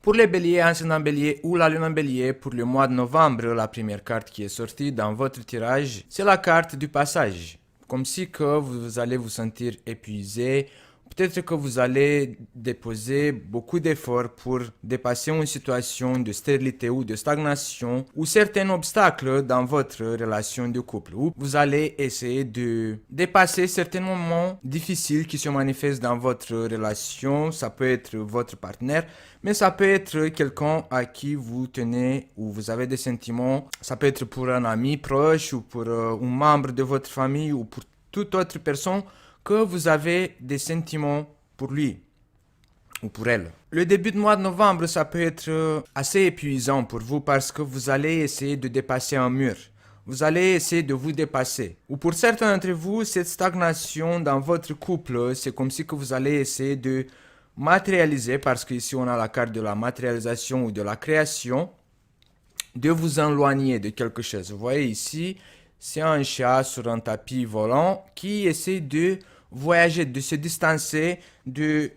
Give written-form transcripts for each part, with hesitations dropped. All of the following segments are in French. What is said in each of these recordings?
Pour les béliers, ascendant bélier ou la lune en bélier, pour le mois de novembre, la première carte qui est sortie dans votre tirage, c'est la carte du passage. Comme si que vous allez vous sentir épuisé, peut-être que vous allez déposer beaucoup d'efforts pour dépasser une situation de stérilité ou de stagnation ou certains obstacles dans votre relation de couple. Ou vous allez essayer de dépasser certains moments difficiles qui se manifestent dans votre relation. Ça peut être votre partenaire, mais ça peut être quelqu'un à qui vous tenez ou vous avez des sentiments. Ça peut être pour un ami proche ou pour un membre de votre famille ou pour toute autre personne que vous avez des sentiments pour lui ou pour elle. Le début de mois de novembre, ça peut être assez épuisant pour vous parce que vous allez essayer de dépasser un mur. Vous allez essayer de vous dépasser. Ou pour certains d'entre vous, cette stagnation dans votre couple, c'est comme si que vous allez essayer de matérialiser, parce qu'ici on a la carte de la matérialisation ou de la création, de vous éloigner de quelque chose. Vous voyez ici, c'est un chat sur un tapis volant qui essaie de voyager, de se distancer de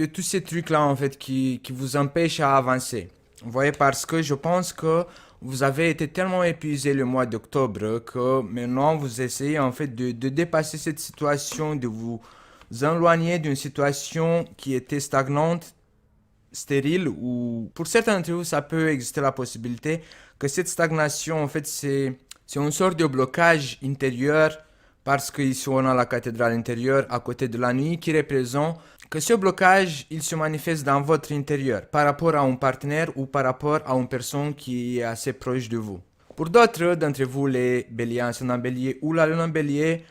tous ces trucs-là en fait qui vous empêchent à avancer. Vous voyez, parce que je pense que vous avez été tellement épuisé le mois d'octobre que maintenant vous essayez en fait de dépasser cette situation, de vous éloigner d'une situation qui était stagnante, stérile, ou pour certains d'entre vous, ça peut exister la possibilité que cette stagnation, en fait, c'est une sorte de blocage intérieur, parce qu'ici on a la cathédrale intérieure à côté de la nuit qui représente que ce blocage, il se manifeste dans votre intérieur par rapport à un partenaire ou par rapport à une personne qui est assez proche de vous. Pour d'autres d'entre vous, les béliers, ascendant bélier ou la lune en bélier,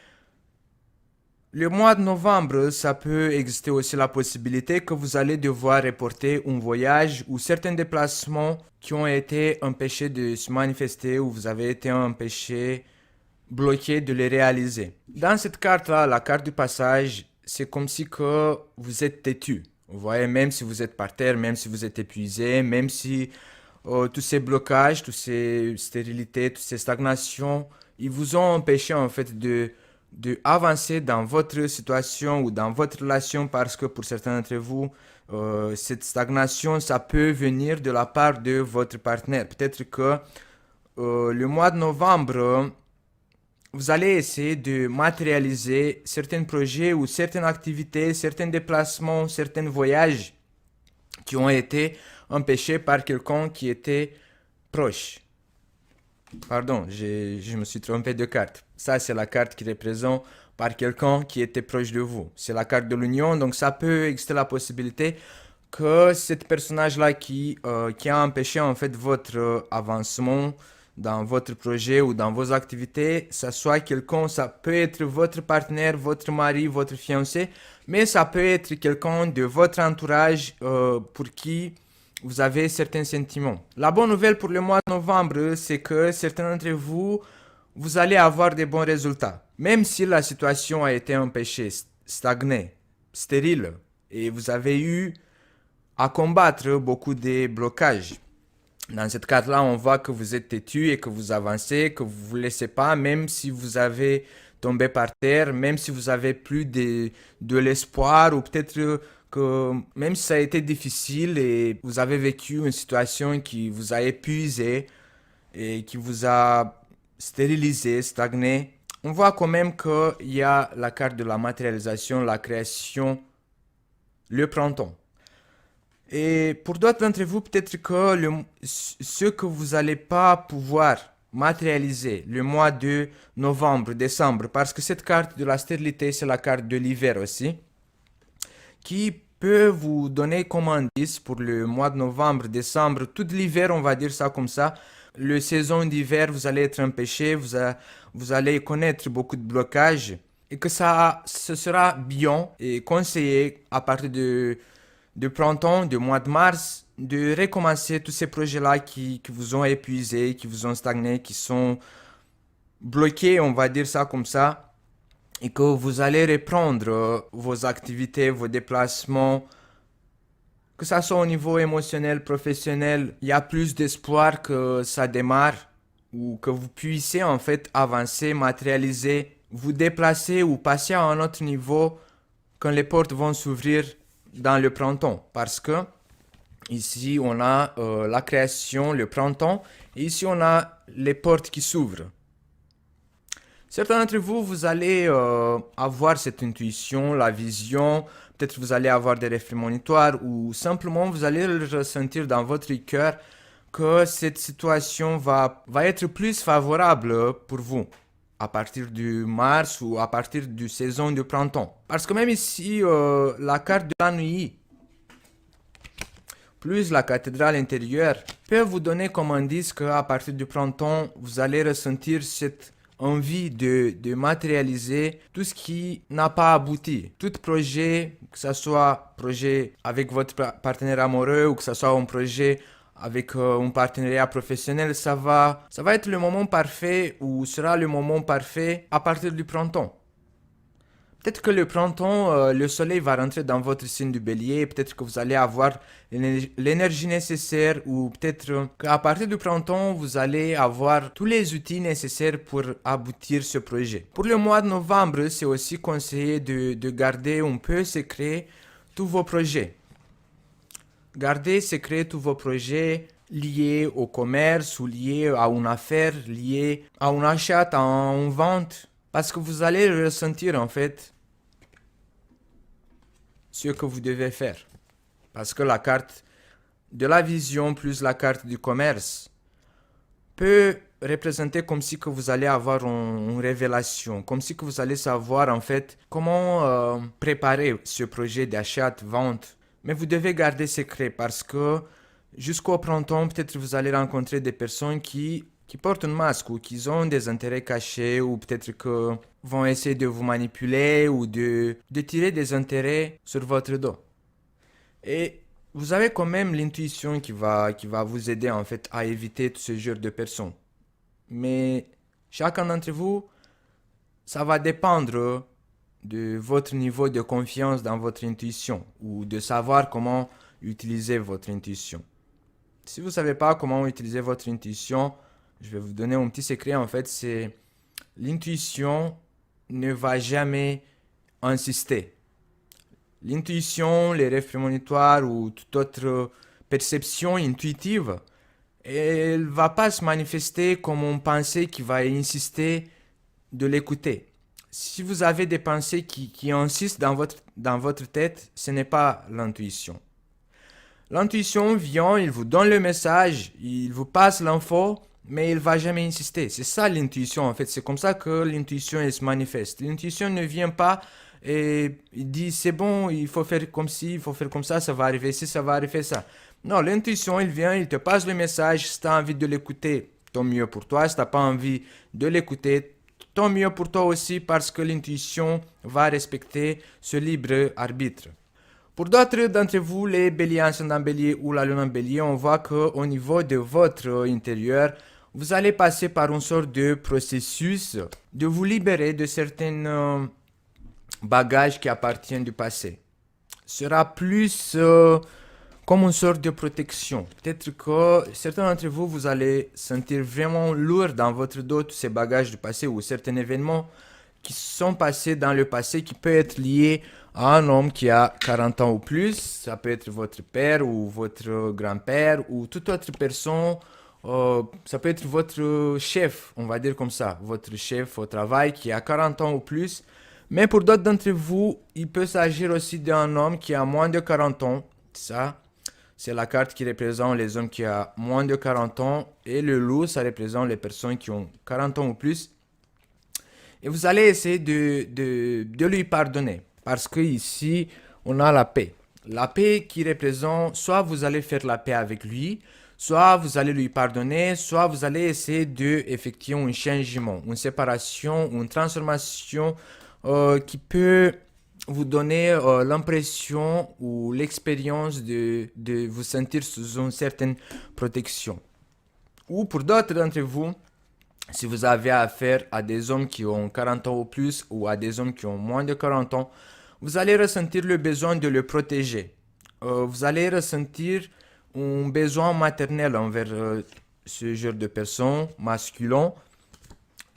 le mois de novembre, ça peut exister aussi la possibilité que vous allez devoir reporter un voyage ou certains déplacements qui ont été empêchés de se manifester ou vous avez été empêchés, bloqués de les réaliser. Dans cette carte-là, la carte du passage, c'est comme si que vous êtes têtu. Vous voyez, même si vous êtes par terre, même si vous êtes épuisé, même si tous ces blocages, toutes ces stérilités, toutes ces stagnations, ils vous ont empêché en fait de avancer dans votre situation ou dans votre relation, parce que pour certains d'entre vous, cette stagnation, ça peut venir de la part de votre partenaire. Peut-être que le mois de novembre, vous allez essayer de matérialiser certains projets ou certaines activités, certains déplacements, certains voyages qui ont été empêchés par quelqu'un qui était proche. Pardon, je me suis trompé de carte. Ça, c'est la carte qui représente par quelqu'un qui était proche de vous. C'est la carte de l'union, donc ça peut exister la possibilité que cet personnage-là qui a empêché en fait votre avancement dans votre projet ou dans vos activités, ça soit quelqu'un, ça peut être votre partenaire, votre mari, votre fiancé, mais ça peut être quelqu'un de votre entourage pour qui vous avez certains sentiments. La bonne nouvelle pour le mois de novembre, c'est que certains d'entre vous, vous allez avoir des bons résultats. Même si la situation a été empêchée, stagnée, stérile, et vous avez eu à combattre beaucoup de blocages. Dans cette carte-là, on voit que vous êtes têtu et que vous avancez, que vous ne vous laissez pas, même si vous avez tombé par terre, même si vous avez plus de l'espoir, ou peut-être que même si ça a été difficile et vous avez vécu une situation qui vous a épuisé et qui vous a stérilisé, stagné, on voit quand même qu'il y a la carte de la matérialisation, la création, le printemps. Et pour d'autres d'entre vous, peut-être que ce que vous n'allez pas pouvoir matérialiser le mois de novembre, décembre, parce que cette carte de la stérilité, c'est la carte de l'hiver aussi, qui peut vous donner comme indice pour le mois de novembre, décembre, tout l'hiver, on va dire ça comme ça. Le saison d'hiver, vous allez être empêché, vous allez connaître beaucoup de blocages, et que ce sera bien et conseillé à partir de printemps, du mois de mars, de recommencer tous ces projets-là qui vous ont épuisé, qui vous ont stagné, qui sont bloqués, on va dire ça comme ça, et que vous allez reprendre vos activités, vos déplacements, que ça soit au niveau émotionnel, professionnel. Il y a plus d'espoir que ça démarre, ou que vous puissiez en fait avancer, matérialiser, vous déplacer ou passer à un autre niveau quand les portes vont s'ouvrir dans le printemps, parce que Ici, on a la création, le printemps. Et ici, on a les portes qui s'ouvrent. Certains d'entre vous, vous allez avoir cette intuition, la vision. Peut-être vous allez avoir des rêves prémonitoires ou simplement vous allez le ressentir dans votre cœur que cette situation va être plus favorable pour vous à partir du mars ou à partir du saison du printemps. Parce que même ici, la carte de la nuit plus la cathédrale intérieure peut vous donner comme indice qu'à partir du printemps, vous allez ressentir cette envie de matérialiser tout ce qui n'a pas abouti. Tout projet, que ce soit projet avec votre partenaire amoureux ou que ce soit un projet avec un partenariat professionnel, ça va être le moment parfait ou sera le moment parfait à partir du printemps. Peut-être que le printemps, le soleil va rentrer dans votre signe du bélier, peut-être que vous allez avoir l'énergie nécessaire ou peut-être qu'à partir du printemps, vous allez avoir tous les outils nécessaires pour aboutir ce projet. Pour le mois de novembre, c'est aussi conseillé de garder un peu secret tous vos projets. Gardez secret tous vos projets liés au commerce ou liés à une affaire, liés à un achat, à une vente. Parce que vous allez ressentir en fait ce que vous devez faire. Parce que la carte de la vision plus la carte du commerce peut représenter comme si que vous allez avoir une révélation, comme si que vous allez savoir en fait comment préparer ce projet d'achat, vente. Mais vous devez garder secret parce que jusqu'au printemps, peut-être vous allez rencontrer des personnes qui portent un masque ou qui ont des intérêts cachés ou peut-être que vont essayer de vous manipuler ou de tirer des intérêts sur votre dos. Et vous avez quand même l'intuition qui va vous aider en fait à éviter tout ce genre de personnes. Mais chacun d'entre vous, ça va dépendre de votre niveau de confiance dans votre intuition ou de savoir comment utiliser votre intuition. Si vous ne savez pas comment utiliser votre intuition, je vais vous donner un petit secret en fait, c'est l'intuition ne va jamais insister. L'intuition, les rêves prémonitoires ou toute autre perception intuitive, elle ne va pas se manifester comme une pensée qui va insister de l'écouter. Si vous avez des pensées qui insistent dans votre tête, ce n'est pas l'intuition. L'intuition vient, il vous donne le message, il vous passe l'info, mais il ne va jamais insister. C'est ça l'intuition en fait. C'est comme ça que l'intuition elle se manifeste. L'intuition ne vient pas et il dit c'est bon, il faut faire comme ci, il faut faire comme ça va arriver ci, ça va arriver ça. Non, l'intuition, il vient, il te passe le message. Si tu as envie de l'écouter, tant mieux pour toi. Si tu n'as pas envie de l'écouter, tant mieux pour toi aussi parce que l'intuition va respecter ce libre arbitre. Pour d'autres d'entre vous, les béliers ascendant bélier ou la lune en bélier, on voit qu'au niveau de votre intérieur, vous allez passer par une sorte de processus de vous libérer de certains bagages qui appartiennent du passé. Ce sera plus comme une sorte de protection. Peut-être que certains d'entre vous, vous allez sentir vraiment lourd dans votre dos tous ces bagages du passé ou certains événements qui sont passés dans le passé qui peuvent être liés à un homme qui a 40 ans ou plus. Ça peut être votre père ou votre grand-père ou toute autre personne. Ça peut être votre chef, on va dire comme ça, votre chef au travail qui a 40 ans ou plus. Mais pour d'autres d'entre vous, il peut s'agir aussi d'un homme qui a moins de 40 ans. Ça, c'est la carte qui représente les hommes qui ont moins de 40 ans. Et le loup, ça représente les personnes qui ont 40 ans ou plus. Et vous allez essayer de lui pardonner. Parce que ici, on a la paix. La paix qui représente, soit vous allez faire la paix avec lui, soit vous allez lui pardonner, soit vous allez essayer d'effectuer un changement, une séparation, une transformation qui peut vous donner l'impression ou l'expérience de vous sentir sous une certaine protection. Ou pour d'autres d'entre vous, si vous avez affaire à des hommes qui ont 40 ans ou plus ou à des hommes qui ont moins de 40 ans, vous allez ressentir le besoin de le protéger. Vous allez ressentir un besoin maternel envers ce genre de personnes masculins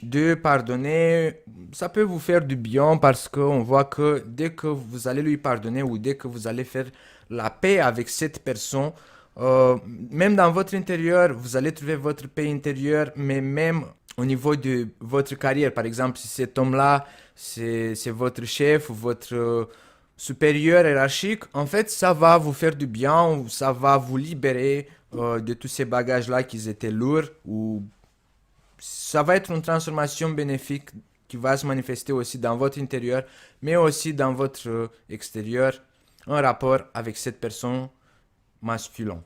de pardonner. Ça peut vous faire du bien parce qu'on voit que dès que vous allez lui pardonner ou dès que vous allez faire la paix avec cette personne. Même dans votre intérieur, vous allez trouver votre paix intérieure, mais même au niveau de votre carrière, par exemple, si cet homme-là, c'est votre chef ou votre supérieur hiérarchique, en fait, ça va vous faire du bien, ou ça va vous libérer de tous ces bagages-là qui étaient lourds, ou ça va être une transformation bénéfique qui va se manifester aussi dans votre intérieur, mais aussi dans votre extérieur, en rapport avec cette personne masculin.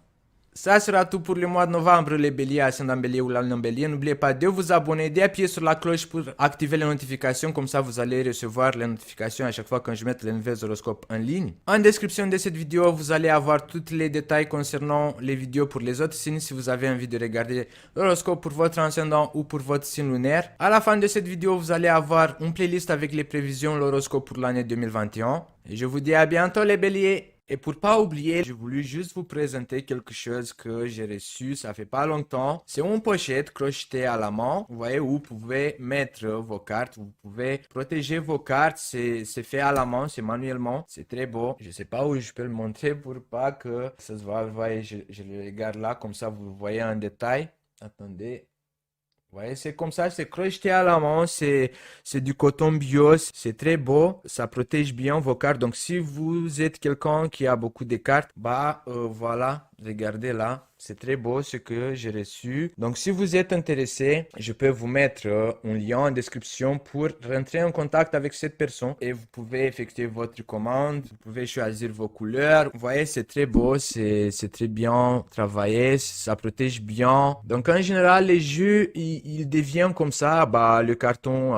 Ça sera tout pour le mois de novembre, les béliers, ascendant bélier ou l'alliance bélier. N'oubliez pas de vous abonner, d'appuyer sur la cloche pour activer les notifications. Comme ça, vous allez recevoir les notifications à chaque fois que je mette les nouveaux horoscopes en ligne. En description de cette vidéo, vous allez avoir tous les détails concernant les vidéos pour les autres signes si vous avez envie de regarder l'horoscope pour votre ascendant ou pour votre signe lunaire. À la fin de cette vidéo, vous allez avoir une playlist avec les prévisions, l'horoscope pour l'année 2021. Et je vous dis à bientôt les béliers. Et pour pas oublier, j'ai voulu juste vous présenter quelque chose que j'ai reçu, ça fait pas longtemps. C'est une pochette crochetée à la main, vous voyez, où vous pouvez mettre vos cartes, vous pouvez protéger vos cartes, c'est fait à la main, c'est manuellement, c'est très beau. Je sais pas où je peux le montrer pour pas que ça se voit, vous voyez, je le regarde là, comme ça vous voyez en détail. Attendez. Ouais, c'est comme ça, c'est crocheté à la main, c'est du coton bio, c'est très beau, ça protège bien vos cartes. Donc si vous êtes quelqu'un qui a beaucoup de cartes, bah voilà, regardez là, c'est très beau ce que j'ai reçu. Donc si vous êtes intéressé, je peux vous mettre un lien en description pour rentrer en contact avec cette personne et vous pouvez effectuer votre commande, vous pouvez choisir vos couleurs. Vous voyez, c'est très beau, c'est très bien travaillé, ça protège bien. Donc en général, les jeux, ils deviennent comme ça, bah le carton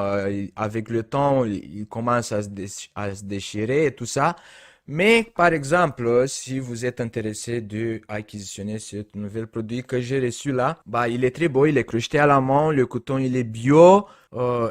avec le temps, il commence à se déchirer et tout ça. Mais par exemple, si vous êtes intéressé de acquisitionner ce nouvel produit que j'ai reçu là, bah il est très beau, il est crocheté à la main, le coton il est bio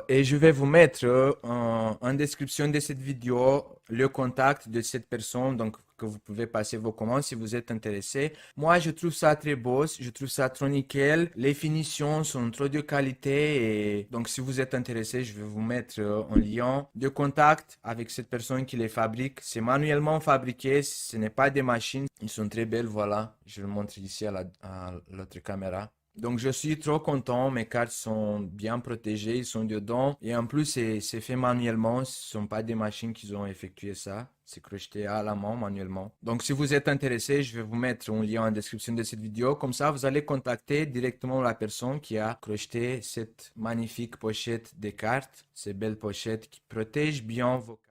et je vais vous mettre en description de cette vidéo le contact de cette personne donc que vous pouvez passer vos commandes si vous êtes intéressé. Moi, je trouve ça très beau, je trouve ça trop nickel. Les finitions sont trop de qualité et donc si vous êtes intéressé, je vais vous mettre un lien de contact avec cette personne qui les fabrique. C'est manuellement fabriqué, ce n'est pas des machines. Ils sont très belles, voilà. Je le montre ici à l'autre caméra. Donc je suis trop content, mes cartes sont bien protégées, ils sont dedans. Et en plus, c'est fait manuellement, ce ne sont pas des machines qui ont effectué ça. C'est crocheté à la main manuellement. Donc si vous êtes intéressé, je vais vous mettre un lien en description de cette vidéo. Comme ça, vous allez contacter directement la personne qui a crocheté cette magnifique pochette de cartes. Ces belles pochettes qui protègent bien vos cartes.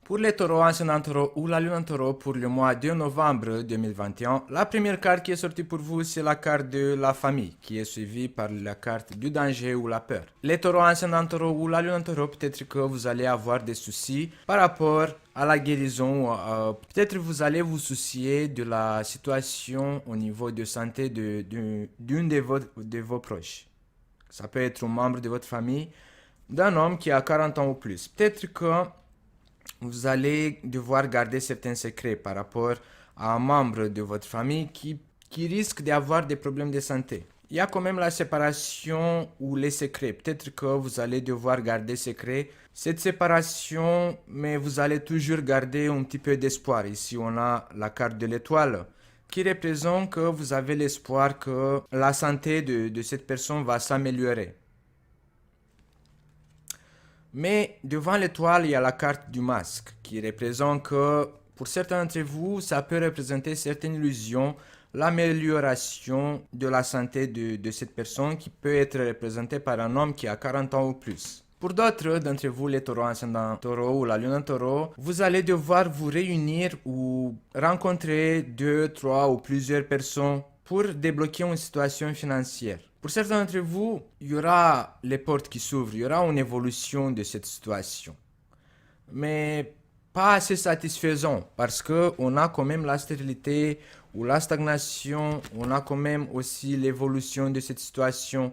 Pour les taureaux, ascendant taureau ou la lune en taureau pour le mois de novembre 2021, la première carte qui est sortie pour vous, c'est la carte de la famille, qui est suivie par la carte du danger ou la peur. Les taureaux, ascendant taureau ou la lune en taureau, peut-être que vous allez avoir des soucis par rapport à la guérison. Peut-être vous allez vous soucier de la situation au niveau de santé d'une de vos proches. Ça peut être un membre de votre famille, d'un homme qui a 40 ans ou plus. Peut-être que vous allez devoir garder certains secrets par rapport à un membre de votre famille qui risque d'avoir des problèmes de santé. Il y a quand même la séparation ou les secrets. Peut-être que vous allez devoir garder secret cette séparation, mais vous allez toujours garder un petit peu d'espoir. Ici, on a la carte de l'étoile qui représente que vous avez l'espoir que la santé de cette personne va s'améliorer. Mais devant l'étoile, il y a la carte du masque qui représente que pour certains d'entre vous, ça peut représenter certaines illusions, l'amélioration de la santé de cette personne qui peut être représentée par un homme qui a 40 ans ou plus. Pour d'autres d'entre vous, les taureaux ascendant taureau ou la lune en taureau, vous allez devoir vous réunir ou rencontrer 2, 3 ou plusieurs personnes pour débloquer une situation financière. Pour certains d'entre vous, il y aura les portes qui s'ouvrent, il y aura une évolution de cette situation. Mais pas assez satisfaisant parce qu'on a quand même la stérilité ou la stagnation, on a quand même aussi l'évolution de cette situation.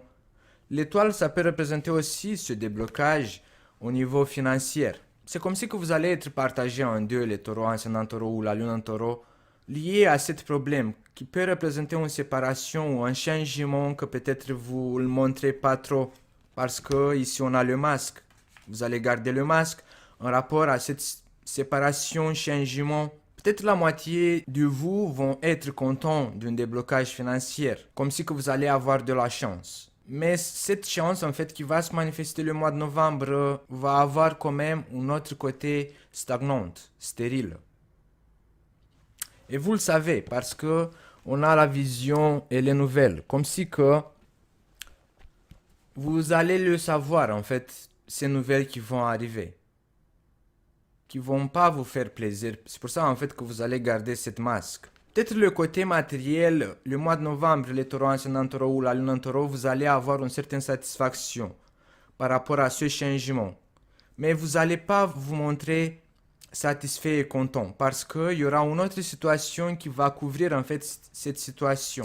L'étoile, ça peut représenter aussi ce déblocage au niveau financier. C'est comme si que vous allez être partagé en deux, les taureaux, ascendant taureau ou la lune en taureau, lié à ce problème qui peut représenter une séparation ou un changement que peut-être vous ne le montrez pas trop. Parce que ici on a le masque. Vous allez garder le masque en rapport à cette séparation, changement. Peut-être la moitié de vous vont être contents d'un déblocage financier, comme si que vous allez avoir de la chance. Mais cette chance, en fait, qui va se manifester le mois de novembre, va avoir quand même un autre côté stagnante, stérile. Et vous le savez, parce que on a la vision et les nouvelles, comme si que vous allez le savoir, en fait, ces nouvelles qui vont arriver, qui vont pas vous faire plaisir. C'est pour ça, en fait, que vous allez garder cette masque. Peut-être le côté matériel, le mois de novembre, les taureaux ascendant taureau ou la lune en taureau, vous allez avoir une certaine satisfaction par rapport à ce changement. Mais vous n'allez pas vous montrer satisfait et content parce qu'il y aura une autre situation qui va couvrir en fait cette situation.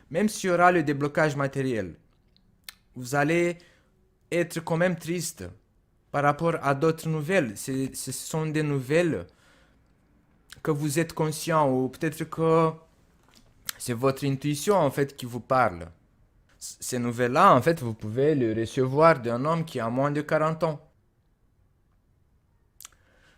Même s'il y aura le déblocage matériel, vous allez être quand même triste par rapport à d'autres nouvelles. Ce sont des nouvelles que vous êtes conscient ou peut-être que c'est votre intuition en fait qui vous parle. Ces nouvelles-là, en fait, vous pouvez les recevoir d'un homme qui a moins de 40 ans.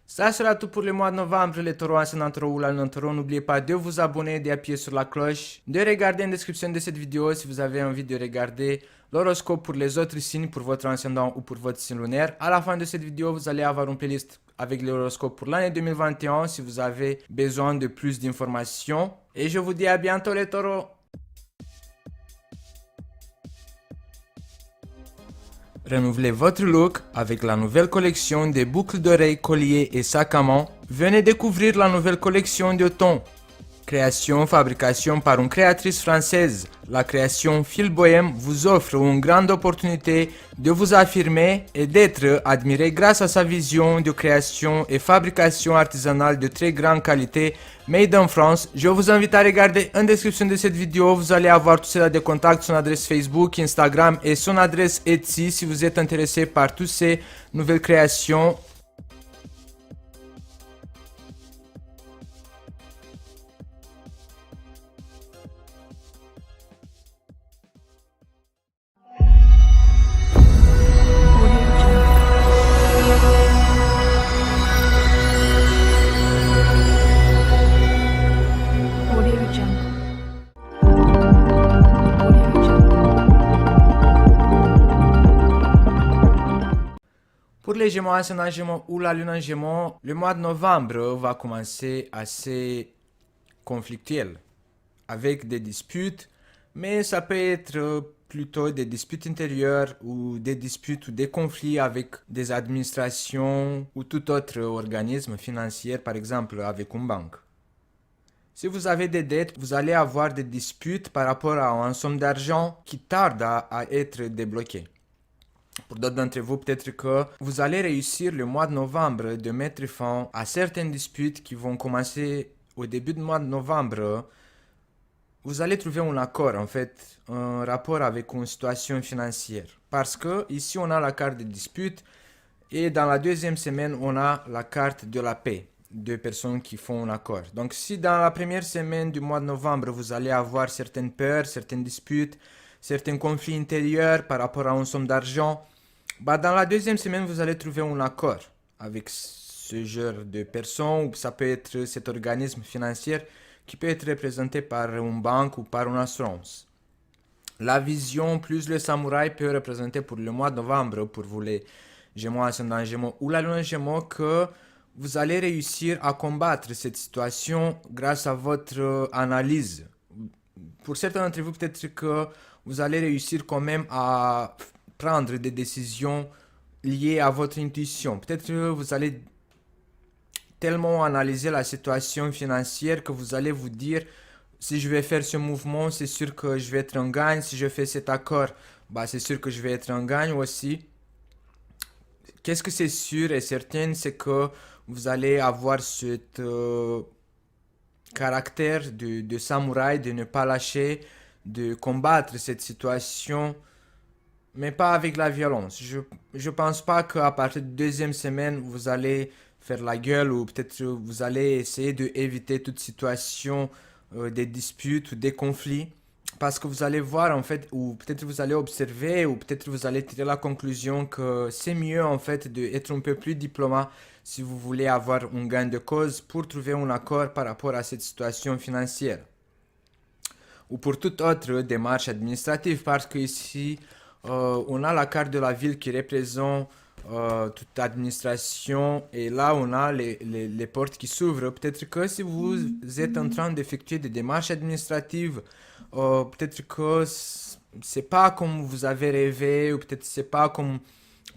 Ça sera tout pour le mois de novembre, les taureaux ascendant taureau ou la lune en taureau. N'oubliez pas de vous abonner, d'appuyer sur la cloche, de regarder en description de cette vidéo si vous avez envie de regarder l'horoscope pour les autres signes, pour votre ascendant ou pour votre signe lunaire. À la fin de cette vidéo, vous allez avoir une playlist avec l'horoscope pour l'année 2021 si vous avez besoin de plus d'informations. Et je vous dis à bientôt les taureaux. Renouvelez votre look avec la nouvelle collection des boucles d'oreilles, colliers et sacs à main. Venez découvrir la nouvelle collection de thon. Création, fabrication par une créatrice française. La création Fil Bohème vous offre une grande opportunité de vous affirmer et d'être admiré grâce à sa vision de création et fabrication artisanale de très grande qualité, made in France. Je vous invite à regarder en description de cette vidéo, vous allez avoir tous ces contacts, son adresse Facebook, Instagram et son adresse Etsy si vous êtes intéressé par toutes ces nouvelles créations. Pour les Gémeaux, ascendant Gémeaux ou la lune en Gémeaux, le mois de novembre va commencer assez conflictuel, avec des disputes, mais ça peut être plutôt des disputes intérieures ou des disputes ou des conflits avec des administrations ou tout autre organisme financier, par exemple avec une banque. Si vous avez des dettes, vous allez avoir des disputes par rapport à une somme d'argent qui tarde à être débloquée. Pour d'autres d'entre vous, peut-être que vous allez réussir le mois de novembre de mettre fin à certaines disputes qui vont commencer au début du mois de novembre. Vous allez trouver un accord, en fait, un rapport avec une situation financière. Parce que ici, on a la carte de dispute et dans la deuxième semaine, on a la carte de la paix. Deux personnes qui font un accord. Donc, si dans la première semaine du mois de novembre, vous allez avoir certaines peurs, certaines disputes, certains conflits intérieurs par rapport à une somme d'argent, bah dans la deuxième semaine, vous allez trouver un accord avec ce genre de personnes, ou ça peut être cet organisme financier qui peut être représenté par une banque ou par une assurance. La vision plus le samouraï peut représenter pour le mois de novembre, pour vous les Gémeaux, ascendant Gémeaux ou la lune Gémeaux, que vous allez réussir à combattre cette situation grâce à votre analyse. Pour certains d'entre vous, peut-être que vous allez réussir quand même à prendre des décisions liées à votre intuition. Peut-être que vous allez tellement analyser la situation financière que vous allez vous dire si je vais faire ce mouvement, c'est sûr que je vais être en gagne. Si je fais cet accord, bah, c'est sûr que je vais être en gagne aussi. Qu'est-ce que c'est sûr et certain, c'est que vous allez avoir ce caractère de samouraï, de ne pas lâcher, de combattre cette situation mais pas avec la violence. Je pense pas qu'à partir de deuxième semaine, vous allez faire la gueule ou peut-être vous allez essayer d'éviter toute situation des disputes ou des conflits. Parce que vous allez voir en fait, ou peut-être vous allez observer, ou peut-être vous allez tirer la conclusion que c'est mieux en fait d'être un peu plus diplomate si vous voulez avoir un gain de cause pour trouver un accord par rapport à cette situation financière ou pour toute autre démarche administrative parce qu'ici on a la carte de la ville qui représente toute l'administration et là on a les portes qui s'ouvrent. Peut-être que si vous êtes en train d'effectuer des démarches administratives, peut-être que c'est pas comme vous avez rêvé ou peut-être c'est pas comme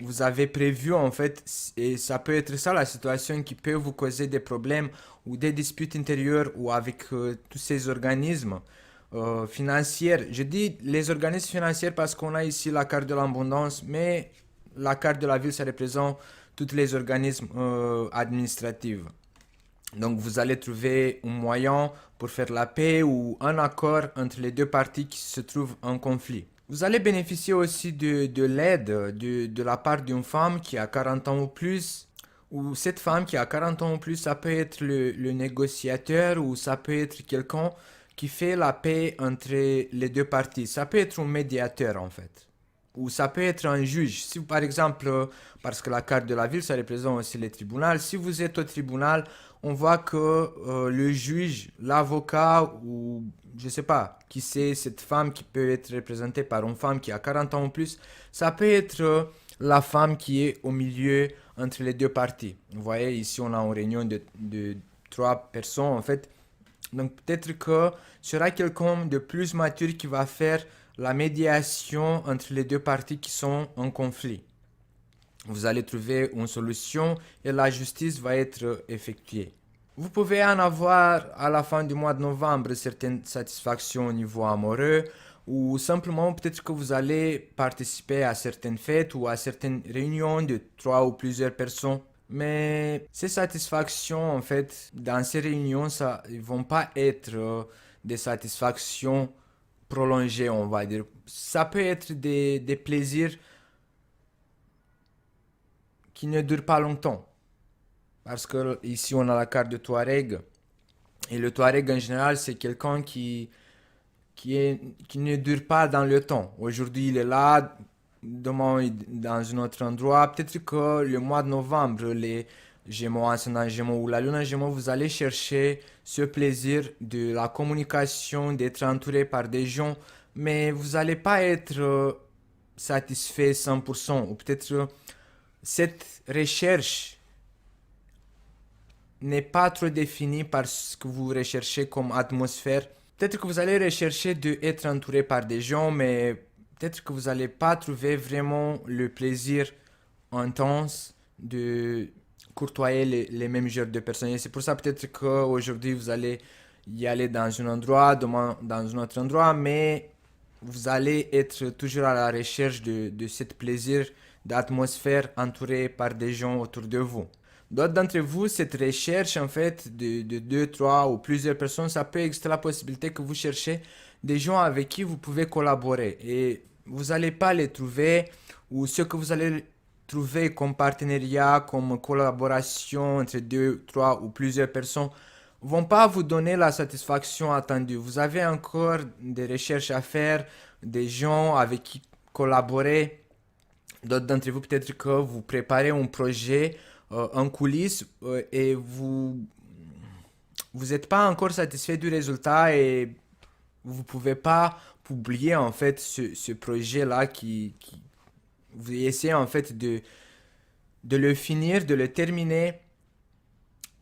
vous avez prévu en fait et ça peut être ça la situation qui peut vous causer des problèmes ou des disputes intérieures ou avec tous ces organismes financières. Je dis les organismes financiers parce qu'on a ici la carte de l'abondance, mais la carte de la ville, ça représente tous les organismes administratifs. Donc vous allez trouver un moyen pour faire la paix ou un accord entre les deux parties qui se trouvent en conflit. Vous allez bénéficier aussi de l'aide de la part d'une femme qui a 40 ans ou plus. Ou cette femme qui a 40 ans ou plus, ça peut être le négociateur ou ça peut être quelqu'un qui fait la paix entre les deux parties. Ça peut être un médiateur en fait. Ou ça peut être un juge. Si par exemple, parce que la carte de la ville, ça représente aussi les tribunaux, si vous êtes au tribunal, on voit que le juge, l'avocat ou je sais pas, qui c'est cette femme qui peut être représentée par une femme qui a 40 ans ou plus, ça peut être la femme qui est au milieu entre les deux parties. Vous voyez, ici on a une réunion de trois personnes en fait. Donc peut-être que sera quelqu'un de plus mature qui va faire la médiation entre les deux parties qui sont en conflit. Vous allez trouver une solution et la justice va être effectuée. Vous pouvez en avoir à la fin du mois de novembre certaines satisfactions au niveau amoureux ou simplement peut-être que vous allez participer à certaines fêtes ou à certaines réunions de trois ou plusieurs personnes. Mais ces satisfactions, en fait, dans ces réunions, ça, ils vont pas être des satisfactions prolongées, on va dire. Ça peut être des plaisirs qui ne durent pas longtemps. Parce que ici, on a la carte de Touareg. Et le Touareg, en général, c'est quelqu'un qui ne dure pas dans le temps. Aujourd'hui, il est là, demain, il est dans un autre endroit. Peut-être que le mois de novembre, les Gémeaux, ascendant Gémeaux ou la Lune en Gémeaux, vous allez chercher ce plaisir de la communication, d'être entouré par des gens, mais vous n'allez pas être satisfait 100%. Ou peut-être cette recherche n'est pas trop définie par ce que vous recherchez comme atmosphère. Peut-être que vous allez rechercher d'être entouré par des gens, mais peut-être que vous n'allez pas trouver vraiment le plaisir intense de courtoyer les mêmes genres de personnes. Et c'est pour ça peut-être qu'aujourd'hui vous allez y aller dans un endroit, demain dans un autre endroit, mais vous allez être toujours à la recherche de ce plaisir d'atmosphère entouré par des gens autour de vous. D'autres d'entre vous, cette recherche en fait de deux, trois ou plusieurs personnes, ça peut exister la possibilité que vous cherchez des gens avec qui vous pouvez collaborer et vous n'allez pas les trouver ou ce que vous allez trouver comme partenariat, comme collaboration entre deux, trois ou plusieurs personnes vont pas vous donner la satisfaction attendue. Vous avez encore des recherches à faire, des gens avec qui collaborer. D'autres d'entre vous, peut-être que vous préparez un projet en coulisses et vous n'êtes pas encore satisfait du résultat et vous pouvez pas publier en fait ce projet-là qui vous essayez en fait de le finir, de le terminer.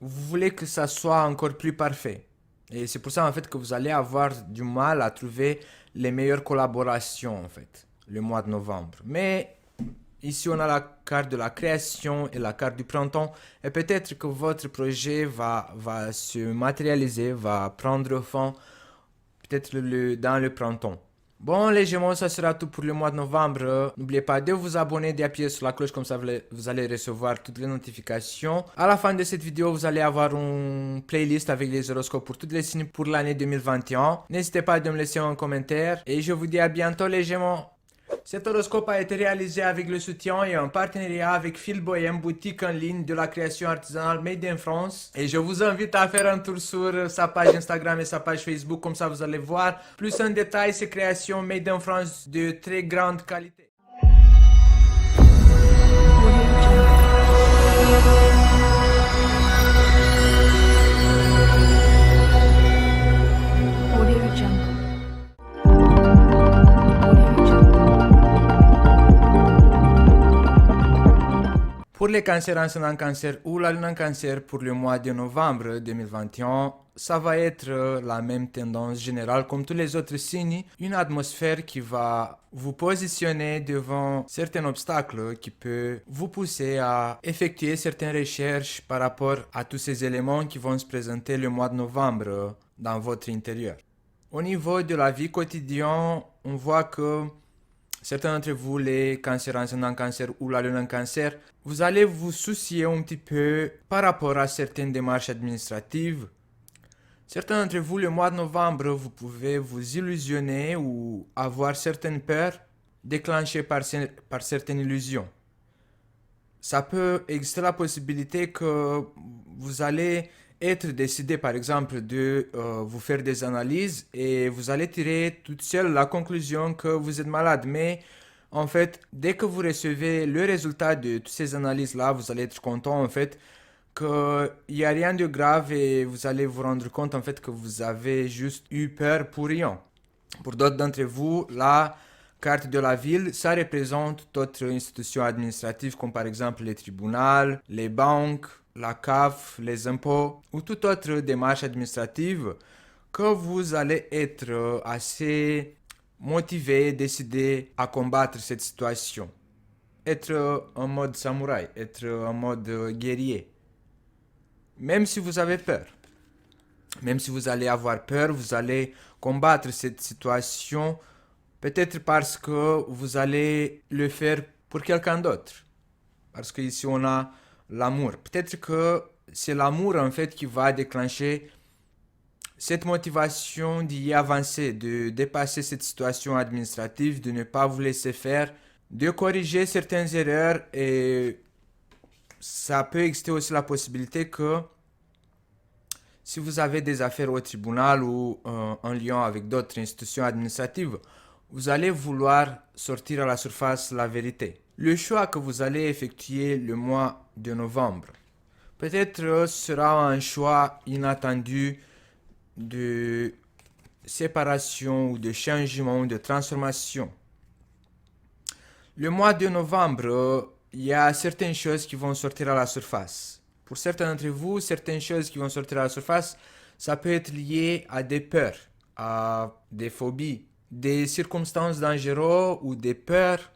Vous voulez que ça soit encore plus parfait. Et c'est pour ça en fait que vous allez avoir du mal à trouver les meilleures collaborations en fait, le mois de novembre. Mais ici on a la carte de la création et la carte du printemps et peut-être que votre projet va se matérialiser, va prendre fin peut-être dans le printemps. Bon les Gémeaux, ça sera tout pour le mois de novembre. N'oubliez pas de vous abonner, d'appuyer sur la cloche comme ça vous allez recevoir toutes les notifications. À la fin de cette vidéo, vous allez avoir une playlist avec les horoscopes pour toutes les signes pour l'année 2021. N'hésitez pas à me laisser un commentaire et je vous dis à bientôt les Gémeaux. Cet horoscope a été réalisé avec le soutien et en partenariat avec Phil Bohem, boutique en ligne de la création artisanale Made in France. Et je vous invite à faire un tour sur sa page Instagram et sa page Facebook, comme ça vous allez voir plus en détail ces créations Made in France de très grande qualité. Pour les cancers ascendant cancer ou la lune en cancer pour le mois de novembre 2021, ça va être la même tendance générale comme tous les autres signes, une atmosphère qui va vous positionner devant certains obstacles qui peut vous pousser à effectuer certaines recherches par rapport à tous ces éléments qui vont se présenter le mois de novembre dans votre intérieur. Au niveau de la vie quotidienne, on voit que certains d'entre vous, les cancers ascendant cancer ou la lune en cancer, vous allez vous soucier un petit peu par rapport à certaines démarches administratives. Certains d'entre vous, le mois de novembre, vous pouvez vous illusionner ou avoir certaines peurs déclenchées par certaines illusions. Ça peut exister la possibilité que vous allez être décidé par exemple de vous faire des analyses et vous allez tirer toute seule la conclusion que vous êtes malade. Mais en fait, dès que vous recevez le résultat de toutes ces analyses-là, vous allez être content en fait qu'il n'y a rien de grave et vous allez vous rendre compte en fait que vous avez juste eu peur pour rien. Pour d'autres d'entre vous, la carte de la ville, ça représente d'autres institutions administratives comme par exemple les tribunaux, les banques, la CAF, les impôts ou toute autre démarche administrative que vous allez être assez motivé, décidé à combattre cette situation. Être en mode samouraï, être en mode guerrier. Même si vous avez peur, même si vous allez avoir peur, vous allez combattre cette situation peut-être parce que vous allez le faire pour quelqu'un d'autre. Parce qu'ici on a l'amour. Peut-être que c'est l'amour en fait qui va déclencher cette motivation d'y avancer, de dépasser cette situation administrative, de ne pas vous laisser faire, de corriger certaines erreurs et ça peut exister aussi la possibilité que si vous avez des affaires au tribunal ou en lien avec d'autres institutions administratives, vous allez vouloir sortir à la surface la vérité. Le choix que vous allez effectuer le mois de novembre peut-être sera un choix inattendu de séparation ou de changement, de transformation. Le mois de novembre, il y a certaines choses qui vont sortir à la surface. Pour certains d'entre vous, certaines choses qui vont sortir à la surface, ça peut être lié à des peurs, à des phobies, des circonstances dangereuses ou des peurs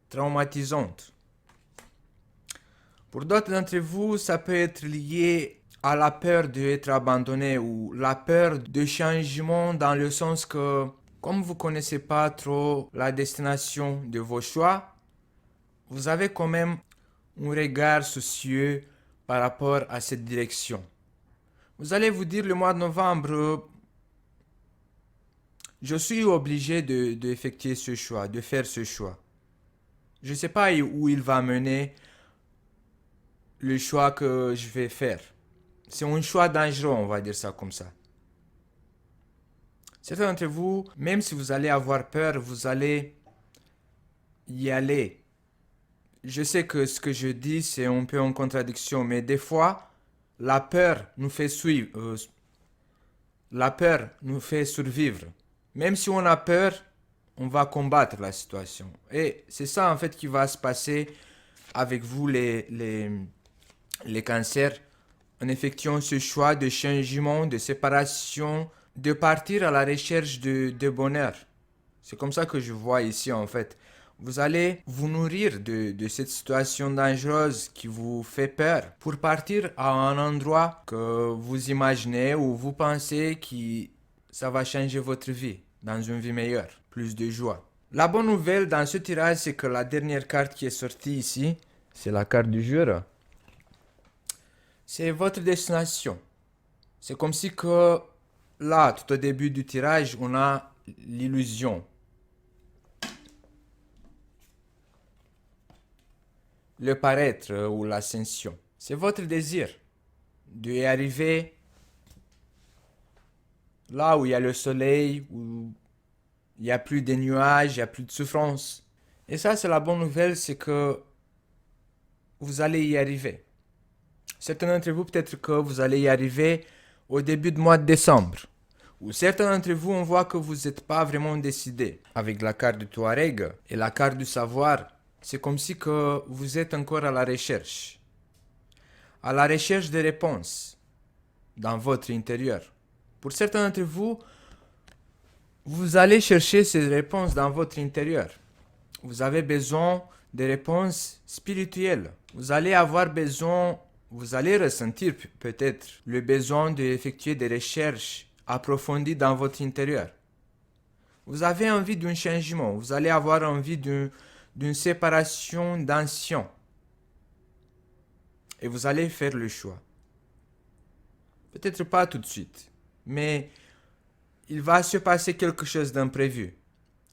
traumatisantes. Pour d'autres d'entre vous, ça peut être lié à la peur d'être abandonné ou la peur de changement dans le sens que, comme vous ne connaissez pas trop la destination de vos choix, vous avez quand même un regard soucieux par rapport à cette direction. Vous allez vous dire le mois de novembre, je suis obligé d'effectuer ce choix, de faire ce choix. Je ne sais pas où il va mener le choix que je vais faire. C'est un choix dangereux, on va dire ça comme ça. Certains d'entre vous, même si vous allez avoir peur, vous allez y aller. Je sais que ce que je dis, c'est un peu en contradiction, mais des fois, la peur nous fait suivre. La peur nous fait survivre. Même si on a peur, on va combattre la situation. Et c'est ça en fait qui va se passer avec vous les cancers en effectuant ce choix de changement, de séparation, de partir à la recherche de bonheur. C'est comme ça que je vois ici en fait. Vous allez vous nourrir de cette situation dangereuse qui vous fait peur pour partir à un endroit que vous imaginez ou vous pensez que ça va changer votre vie dans une vie meilleure, plus de joie. La bonne nouvelle dans ce tirage, c'est que la dernière carte qui est sortie ici, c'est la carte du jour. C'est votre destination. C'est comme si que là, tout au début du tirage, on a l'illusion. le paraître ou l'ascension. C'est votre désir d'y arriver là où il y a le soleil, où il n'y a plus de nuages, il n'y a plus de souffrance. Et ça, c'est la bonne nouvelle, c'est que vous allez y arriver. Certains d'entre vous, peut-être que vous allez y arriver au début du mois de décembre. Ou certains d'entre vous, on voit que vous n'êtes pas vraiment décidé. Avec la carte du Touareg et la carte du savoir, c'est comme si que vous êtes encore à la recherche. À la recherche de réponses dans votre intérieur. Pour certains d'entre vous, vous allez chercher ces réponses dans votre intérieur. Vous avez besoin de réponses spirituelles. Vous allez avoir besoin, vous allez ressentir peut-être le besoin d'effectuer des recherches approfondies dans votre intérieur. Vous avez envie d'un changement. Vous allez avoir envie d'une séparation d'anciens. Et vous allez faire le choix. Peut-être pas tout de suite, mais il va se passer quelque chose d'imprévu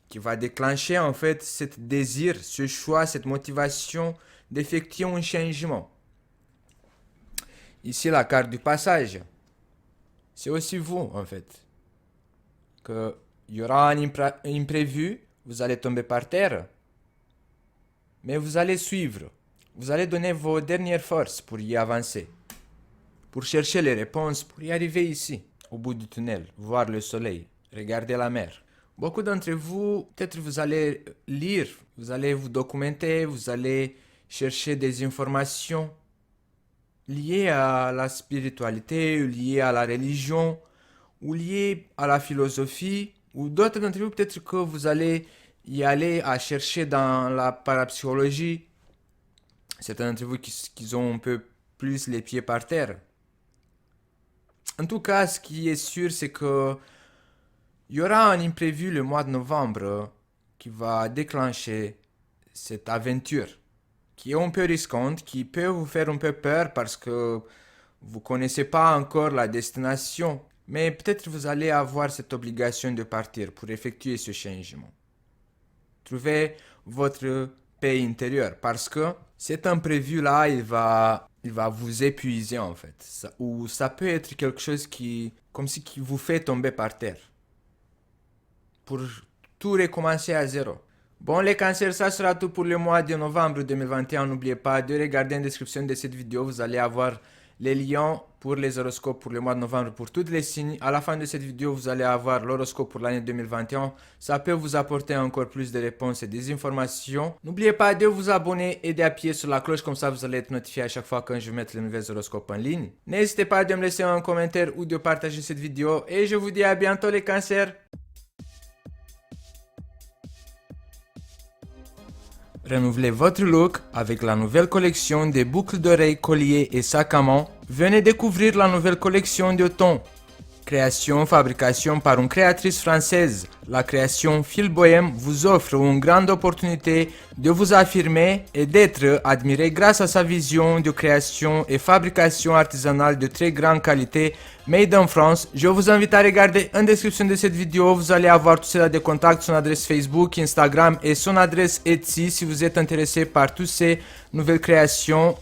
qui va déclencher en fait ce désir, ce choix, cette motivation d'effectuer un changement. Ici, la carte du passage, c'est aussi vous en fait. Qu'il y aura un imprévu, vous allez tomber par terre, mais vous allez suivre. Vous allez donner vos dernières forces pour y avancer, pour chercher les réponses, pour y arriver ici, au bout du tunnel, voir le soleil, regarder la mer. Beaucoup d'entre vous, peut-être vous allez lire, vous allez vous documenter, vous allez chercher des informations liées à la spiritualité, liées à la religion, ou liées à la philosophie, ou d'autres d'entre vous, peut-être que vous allez y aller à chercher dans la parapsychologie. Certains d'entre vous qui ont un peu plus les pieds par terre. En tout cas, ce qui est sûr, c'est que il y aura un imprévu le mois de novembre qui va déclencher cette aventure, qui est un peu risquante, qui peut vous faire un peu peur parce que vous ne connaissez pas encore la destination. Mais peut-être vous allez avoir cette obligation de partir pour effectuer ce changement. Trouvez votre paix intérieure parce que cet imprévu-là, il va vous épuiser en fait. Ou ça peut être quelque chose comme si qui vous fait tomber par terre. Pour tout recommencer à zéro. Bon les cancers, ça sera tout pour le mois de novembre 2021. N'oubliez pas de regarder en description de cette vidéo. Vous allez avoir les liens pour les horoscopes pour le mois de novembre pour tous les signes. À la fin de cette vidéo, vous allez avoir l'horoscope pour l'année 2021. Ça peut vous apporter encore plus de réponses et des informations. N'oubliez pas de vous abonner et d'appuyer sur la cloche, comme ça vous allez être notifié à chaque fois quand je vais mettre les nouveaux horoscopes en ligne. N'hésitez pas de me laisser un commentaire ou de partager cette vidéo. Et je vous dis à bientôt les cancers. Renouvelez votre look avec la nouvelle collection des boucles d'oreilles, colliers et sacs à main. Venez découvrir la nouvelle collection de thon. Création, fabrication par une créatrice française. La création Phil Bohème vous offre une grande opportunité de vous affirmer et d'être admiré grâce à sa vision de création et fabrication artisanale de très grande qualité, made in France. Je vous invite à regarder en description de cette vidéo, vous allez avoir tous ces contacts, son adresse Facebook, Instagram et son adresse Etsy si vous êtes intéressé par toutes ces nouvelles créations.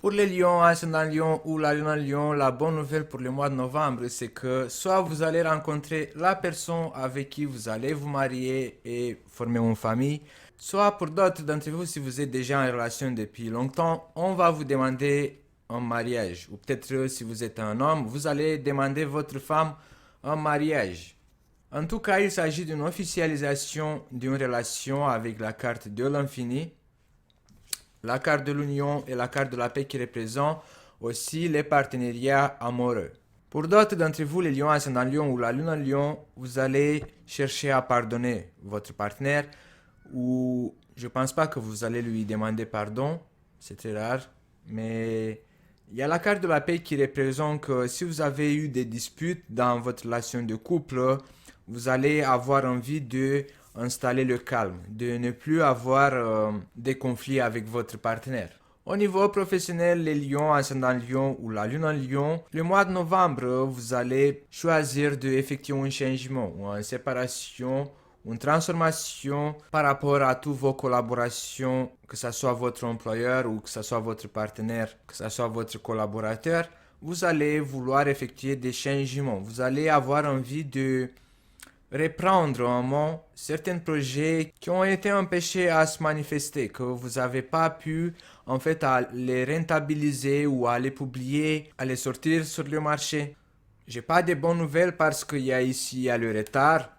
Pour les lions, ascendant lion ou la lune en lion, la bonne nouvelle pour le mois de novembre, c'est que soit vous allez rencontrer la personne avec qui vous allez vous marier et former une famille, soit pour d'autres d'entre vous, si vous êtes déjà en relation depuis longtemps, on va vous demander un mariage. Ou peut-être si vous êtes un homme, vous allez demander votre femme un mariage. En tout cas, il s'agit d'une officialisation d'une relation avec la carte de l'infini, la carte de l'union et la carte de la paix qui représentent aussi les partenariats amoureux. Pour d'autres d'entre vous, les lions ascendant lion ou la lune en lion, vous allez chercher à pardonner votre partenaire ou je ne pense pas que vous allez lui demander pardon, c'est très rare, mais Il y a la carte de la paix qui représente que si vous avez eu des disputes dans votre relation de couple, vous allez avoir envie de installer le calme, de ne plus avoir des conflits avec votre partenaire. Au niveau professionnel, les lions, ascendant lion ou la lune en lion, le mois de novembre, vous allez choisir d'effectuer un changement ou une séparation, une transformation par rapport à toutes vos collaborations, que ce soit votre employeur ou que ce soit votre partenaire, que ce soit votre collaborateur. Vous allez vouloir effectuer des changements. Vous allez avoir envie de reprendre en main certains projets qui ont été empêchés à se manifester, que vous n'avez pas pu en fait à les rentabiliser ou à les publier, à les sortir sur le marché. J'ai pas de bonnes nouvelles parce qu'il y a ici le retard,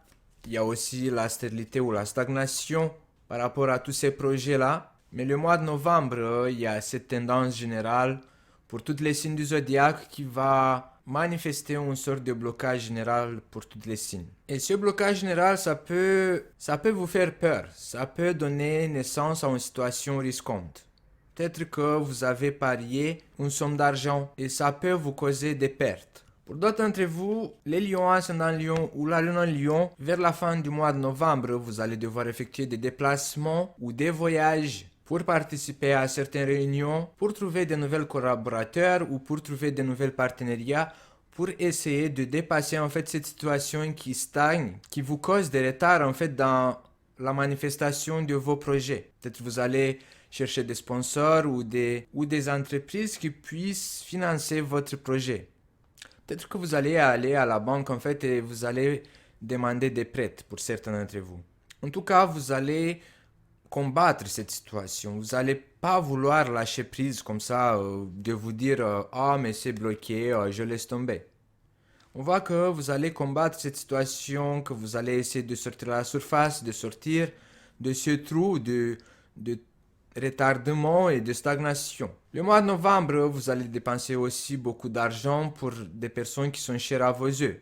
il y a aussi la stérilité ou la stagnation par rapport à tous ces projets-là. Mais le mois de novembre, il y a cette tendance générale pour tous les signes du zodiaque qui va manifester une sorte de blocage général pour tous les signes. Et ce blocage général, ça peut vous faire peur. Ça peut donner naissance à une situation risquante. Peut-être que vous avez parié une somme d'argent et ça peut vous causer des pertes. Pour d'autres d'entre vous, les lions ascendant lion ou la lune en lion, vers la fin du mois de novembre, vous allez devoir effectuer des déplacements ou des voyages pour participer à certaines réunions, pour trouver de nouveaux collaborateurs ou pour trouver de nouveaux partenariats, pour essayer de dépasser en fait cette situation qui stagne, qui vous cause des retards en fait dans la manifestation de vos projets. Peut-être vous allez chercher des sponsors ou des entreprises qui puissent financer votre projet. Peut-être que vous allez aller à la banque en fait et vous allez demander des prêts pour certains d'entre vous. En tout cas, vous allez combattre cette situation. Vous n'allez pas vouloir lâcher prise comme ça, de vous dire ah mais c'est bloqué, je laisse tomber. On voit que vous allez combattre cette situation, que vous allez essayer de sortir à la surface, de sortir de ce trou de retardement et de stagnation. Le mois de novembre, vous allez dépenser aussi beaucoup d'argent pour des personnes qui sont chères à vos yeux.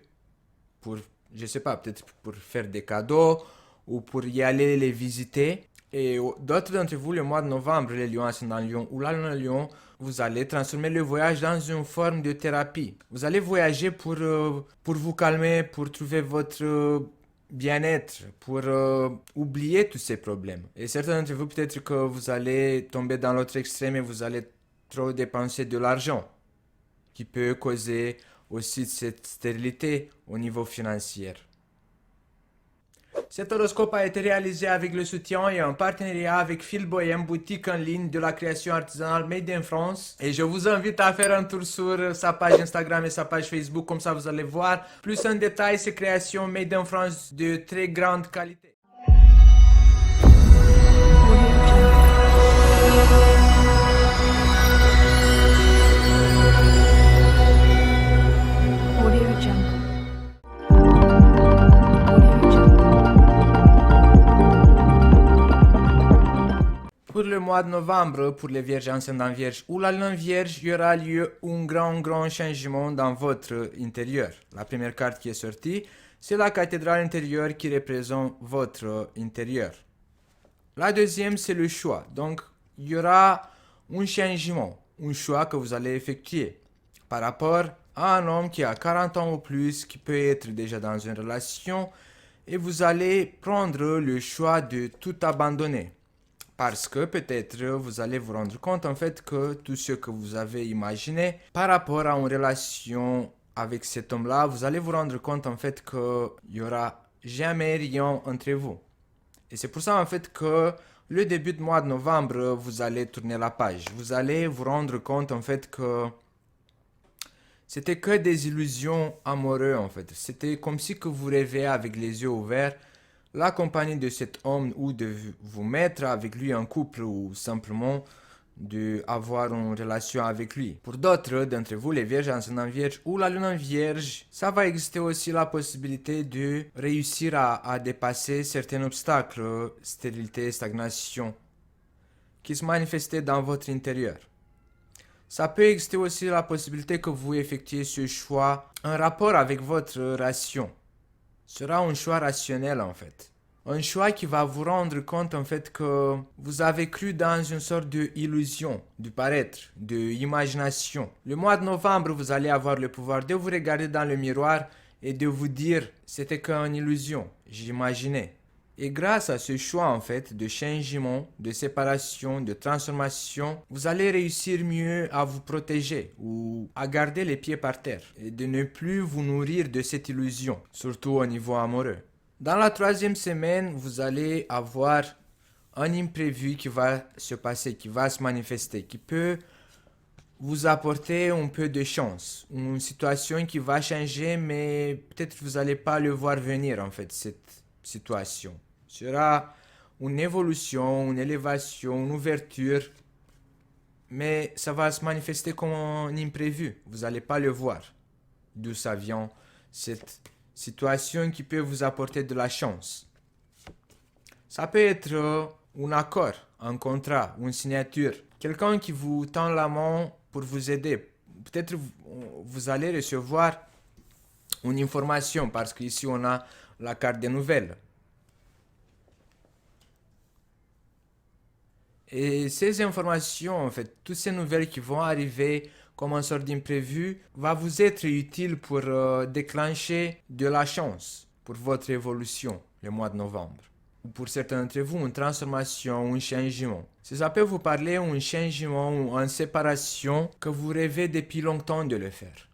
Pour, je sais pas, peut-être pour faire des cadeaux ou pour y aller les visiter. Et d'autres d'entre vous, le mois de novembre, les lions ascendant lion ou la lune en lion, vous allez transformer le voyage dans une forme de thérapie. Vous allez voyager pour vous calmer, pour trouver votre bien-être, pour oublier tous ces problèmes. Et certains d'entre vous, peut-être que vous allez tomber dans l'autre extrême et vous allez trop dépenser de l'argent, qui peut causer aussi cette stérilité au niveau financier. Cet horoscope a été réalisé avec le soutien et en partenariat avec Phil Bohem, boutique en ligne de la création artisanale Made in France. Et je vous invite à faire un tour sur sa page Instagram et sa page Facebook, comme ça vous allez voir plus en détail ces créations Made in France de très grande qualité. Pour le mois de novembre, pour les vierges ascendant vierge ou la lune vierge, il y aura lieu un grand changement dans votre intérieur. La première carte qui est sortie, c'est la cathédrale intérieure qui représente votre intérieur. La deuxième, c'est le choix. Donc, il y aura un changement, un choix que vous allez effectuer par rapport à un homme qui a 40 ans ou plus, qui peut être déjà dans une relation, et vous allez prendre le choix de tout abandonner. Parce que peut-être vous allez vous rendre compte en fait que tout ce que vous avez imaginé par rapport à une relation avec cet homme-là, vous allez vous rendre compte en fait qu'il n'y aura jamais rien entre vous. Et c'est pour ça en fait que le début du mois de novembre, vous allez tourner la page. Vous allez vous rendre compte en fait que c'était que des illusions amoureuses en fait. C'était comme si que vous rêviez avec les yeux ouverts la compagnie de cet homme ou de vous mettre avec lui en couple ou simplement d'avoir une relation avec lui. Pour d'autres d'entre vous, les vierges ascendant vierge ou la lune en vierge, ça va exister aussi la possibilité de réussir à dépasser certains obstacles, stérilité, stagnation, qui se manifestaient dans votre intérieur. Ça peut exister aussi la possibilité que vous effectuiez ce choix en rapport avec votre ration. Ce sera un choix rationnel en fait. Un choix qui va vous rendre compte en fait que vous avez cru dans une sorte d'illusion, du paraître, de imagination. Le mois de novembre, vous allez avoir le pouvoir de vous regarder dans le miroir et de vous dire c'était qu'une illusion, j'imaginais. Et grâce à ce choix en fait de changement, de séparation, de transformation, vous allez réussir mieux à vous protéger ou à garder les pieds par terre et de ne plus vous nourrir de cette illusion, surtout au niveau amoureux. Dans la troisième semaine, vous allez avoir un imprévu qui va se passer, qui va se manifester, qui peut vous apporter un peu de chance, une situation qui va changer, mais peut-être vous n'allez pas le voir venir en fait, cette situation. Ce sera une évolution, une élévation, une ouverture, mais ça va se manifester comme un imprévu. Vous n'allez pas le voir. D'où ça vient, cette situation qui peut vous apporter de la chance. Ça peut être un accord, un contrat, une signature, quelqu'un qui vous tend la main pour vous aider. Peut-être vous allez recevoir une information parce qu'ici on a la carte des nouvelles. Et ces informations, en fait, toutes ces nouvelles qui vont arriver comme un sort d'imprévu, va vous être utile pour déclencher de la chance pour votre évolution le mois de novembre. Ou pour certains d'entre vous, une transformation, un changement. Si ça peut vous parler d'un changement ou une séparation que vous rêvez depuis longtemps de le faire.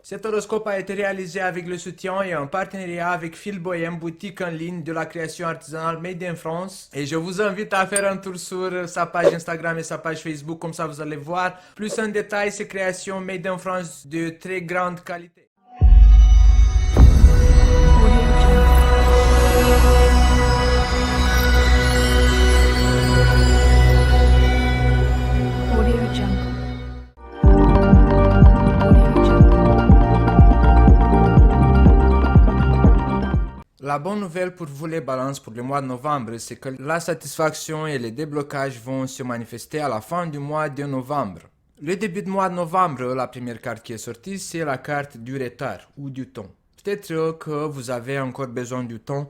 Cet horoscope a été réalisé avec le soutien et en partenariat avec Phil Bohem, boutique en ligne de la création artisanale Made in France. Et je vous invite à faire un tour sur sa page Instagram et sa page Facebook, comme ça vous allez voir plus en détail ces créations Made in France de très grande qualité. La bonne nouvelle pour vous les balances pour le mois de novembre, c'est que la satisfaction et les déblocages vont se manifester à la fin du mois de novembre. Le début du mois de novembre, la première carte qui est sortie, c'est la carte du retard ou du temps. Peut-être que vous avez encore besoin du temps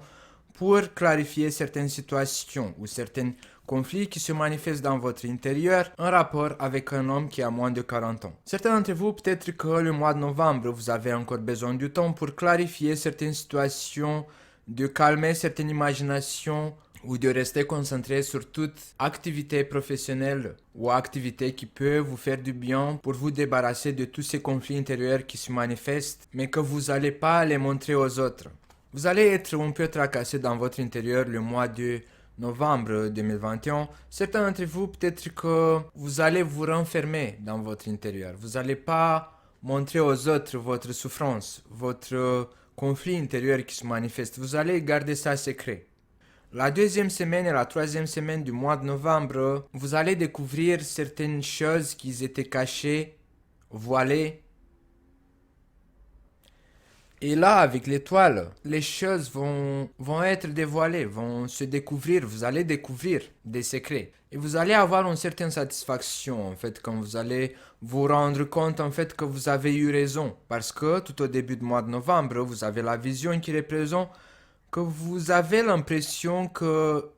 pour clarifier certaines situations ou certains conflits qui se manifestent dans votre intérieur en rapport avec un homme qui a moins de 40 ans. Certains d'entre vous, peut-être que le mois de novembre, vous avez encore besoin du temps pour clarifier certaines situations, de calmer certaines imaginations ou de rester concentré sur toute activité professionnelle ou activité qui peut vous faire du bien pour vous débarrasser de tous ces conflits intérieurs qui se manifestent mais que vous n'allez pas les montrer aux autres. Vous allez être un peu tracassé dans votre intérieur le mois de novembre 2021. Certains d'entre vous, peut-être que vous allez vous renfermer dans votre intérieur. Vous n'allez pas montrer aux autres votre souffrance, votre conflit intérieur qui se manifeste. Vous allez garder ça secret. La deuxième semaine et la troisième semaine du mois de novembre, vous allez découvrir certaines choses qui étaient cachées, voilées. Et là, avec l'étoile, les choses vont être dévoilées, vont se découvrir. Vous allez découvrir des secrets. Et vous allez avoir une certaine satisfaction, en fait, quand vous allez vous rendre compte, en fait, que vous avez eu raison. Parce que tout au début du mois de novembre, vous avez la vision qui représente que vous avez l'impression que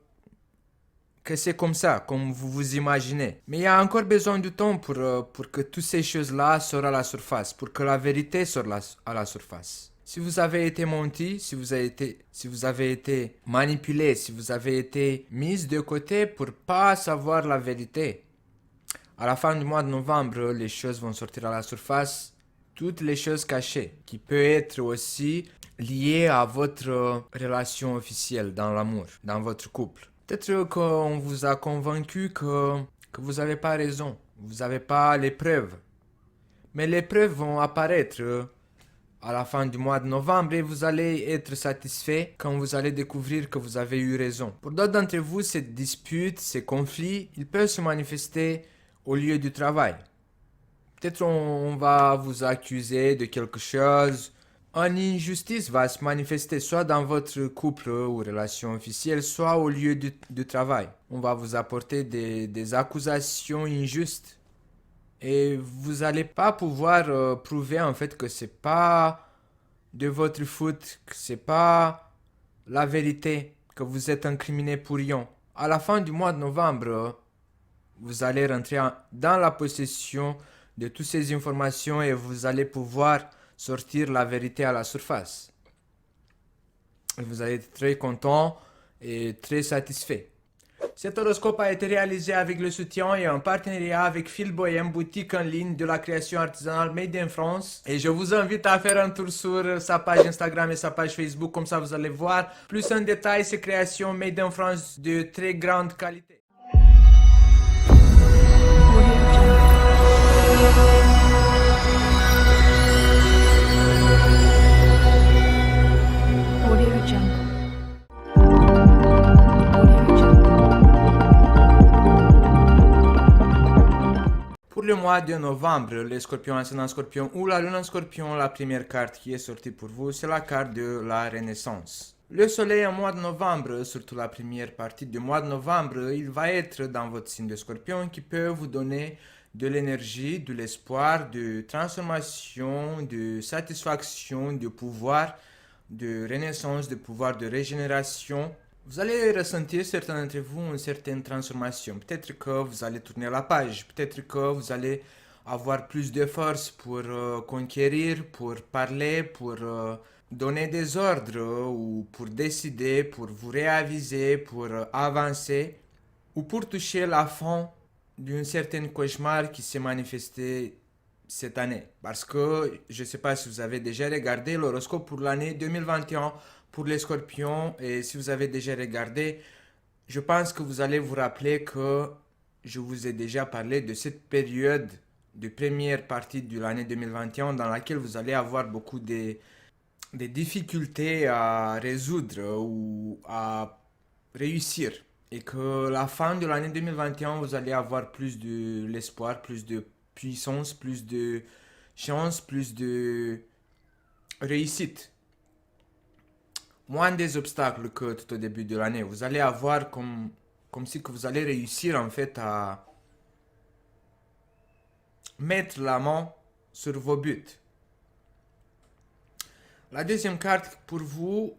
c'est comme ça, comme vous vous imaginez. Mais il y a encore besoin du temps pour que toutes ces choses-là sortent à la surface, pour que la vérité sorte à la surface. Si vous avez été menti, si vous avez été manipulé, si vous avez été mis de côté pour pas savoir la vérité, à la fin du mois de novembre, les choses vont sortir à la surface, toutes les choses cachées, qui peuvent être aussi liées à votre relation officielle dans l'amour, dans votre couple. Peut-être qu'on vous a convaincu que vous n'avez pas raison, vous n'avez pas les preuves. Mais les preuves vont apparaître à la fin du mois de novembre et vous allez être satisfait quand vous allez découvrir que vous avez eu raison. Pour d'autres d'entre vous, cette dispute, ces conflits, ils peuvent se manifester au lieu du travail. Peut-être on va vous accuser de quelque chose. Une injustice va se manifester soit dans votre couple ou relation officielle, soit au lieu du travail. On va vous apporter des accusations injustes. Et vous n'allez pas pouvoir prouver en fait que c'est pas de votre faute, que c'est pas la vérité, que vous êtes incriminé pour rien. À la fin du mois de novembre, vous allez rentrer dans la possession de toutes ces informations et vous allez pouvoir sortir la vérité à la surface. Et vous allez être très content et très satisfait. Cet horoscope a été réalisé avec le soutien et en partenariat avec Phil Bohem, boutique en ligne de la création artisanale Made in France. Et je vous invite à faire un tour sur sa page Instagram et sa page Facebook, comme ça vous allez voir plus en détail ces créations Made in France de très grande qualité. Pour le mois de novembre, les scorpions, ascendant scorpion ou la lune en scorpion, la première carte qui est sortie pour vous, c'est la carte de la renaissance. Le soleil en mois de novembre, surtout la première partie du mois de novembre, il va être dans votre signe de scorpion qui peut vous donner de l'énergie, de l'espoir, de transformation, de satisfaction, de pouvoir, de renaissance, de pouvoir de régénération. Vous allez ressentir, certains d'entre vous, une certaine transformation. Peut-être que vous allez tourner la page, peut-être que vous allez avoir plus de force pour conquérir, pour parler, pour donner des ordres ou pour décider, pour vous réaviser, pour avancer ou pour toucher la fin d'une certaine cauchemar qui s'est manifesté cette année. Parce que je ne sais pas si vous avez déjà regardé l'horoscope pour l'année 2021 pour les scorpions et si vous avez déjà regardé, je pense que vous allez vous rappeler que je vous ai déjà parlé de cette période de première partie de l'année 2021 dans laquelle vous allez avoir beaucoup de difficultés à résoudre ou à réussir. Et que la fin de l'année 2021, vous allez avoir plus de l'espoir, plus de puissance, plus de chance, plus de réussite. Moins des obstacles que tout au début de l'année. Vous allez avoir comme si que vous allez réussir en fait à mettre la main sur vos buts. La deuxième carte pour vous,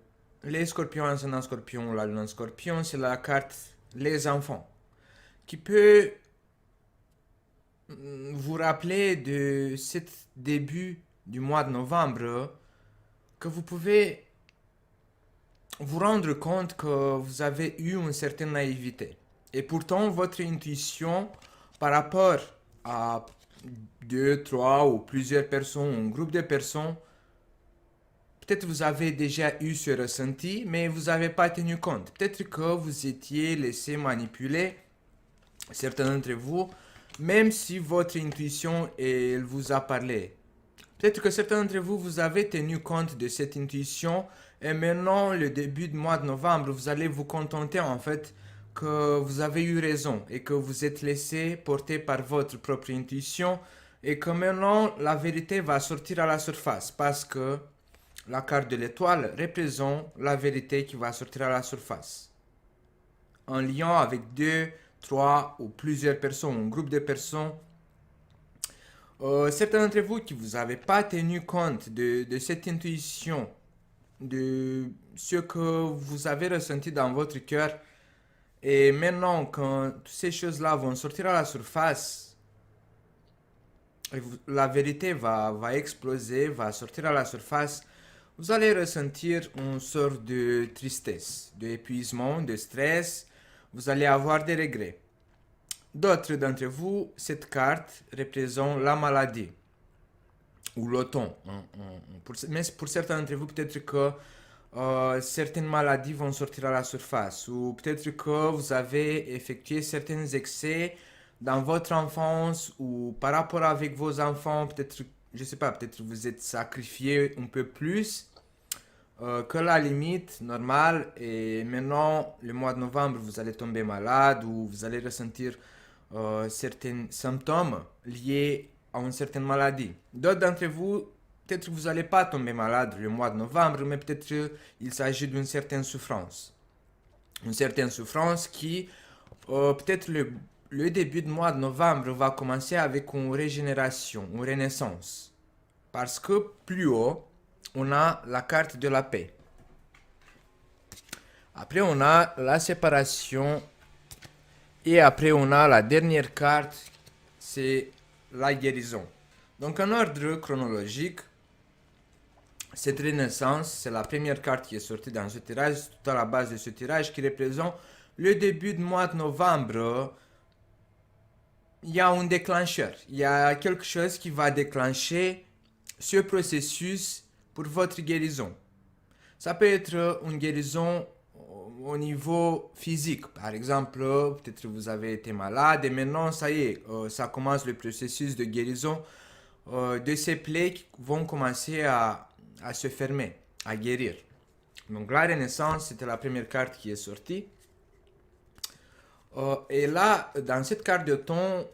les scorpions, ascendant scorpion, la lune en scorpion, c'est la carte les enfants, qui peut vous rappeler de ce début du mois de novembre que vous pouvez vous rendre compte que vous avez eu une certaine naïveté. Et pourtant, votre intuition par rapport à 2, 3 ou plusieurs personnes, un groupe de personnes, peut-être vous avez déjà eu ce ressenti, mais vous n'avez pas tenu compte. Peut-être que vous étiez laissé manipuler, certains d'entre vous, même si votre intuition elle vous a parlé. Peut-être que certains d'entre vous, vous avez tenu compte de cette intuition et maintenant, le début du mois de novembre, vous allez vous contenter en fait que vous avez eu raison et que vous êtes laissé porter par votre propre intuition et que maintenant, la vérité va sortir à la surface parce que la carte de l'étoile représente la vérité qui va sortir à la surface. En lien avec 2, 3 ou plusieurs personnes, un groupe de personnes. Certains d'entre vous qui vous avez pas tenu compte de cette intuition, de ce que vous avez ressenti dans votre cœur, et maintenant quand toutes ces choses-là vont sortir à la surface, la vérité va exploser, va sortir à la surface, vous allez ressentir une sorte de tristesse, d'épuisement, de stress, vous allez avoir des regrets. D'autres d'entre vous, cette carte représente la maladie ou l'automne. Mais pour certains d'entre vous, peut-être que certaines maladies vont sortir à la surface ou peut-être que vous avez effectué certains excès dans votre enfance ou par rapport avec vos enfants, peut-être, je sais pas, peut-être vous êtes sacrifié un peu plus que la limite normale et maintenant, le mois de novembre, vous allez tomber malade ou vous allez ressentir certains symptômes liés à une certaine maladie. D'autres d'entre vous, peut-être que vous n'allez pas tomber malade le mois de novembre, mais peut-être il s'agit d'une certaine souffrance. Une certaine souffrance qui, peut-être le début du mois de novembre va commencer avec une régénération, une renaissance. Parce que plus haut, on a la carte de la paix. Après, on a la séparation. Et après, on a la dernière carte, c'est la guérison. Donc, en ordre chronologique, cette renaissance, c'est la première carte qui est sortie dans ce tirage, tout à la base de ce tirage, qui représente le début du mois de novembre. Il y a un déclencheur. Il y a quelque chose qui va déclencher ce processus pour votre guérison. Ça peut être une guérison au niveau physique. Par exemple, peut-être que vous avez été malade et maintenant, ça y est, ça commence le processus de guérison de ces plaies qui vont commencer à se fermer, à guérir. Donc la Renaissance, c'était la première carte qui est sortie. Et là, dans cette carte de ton,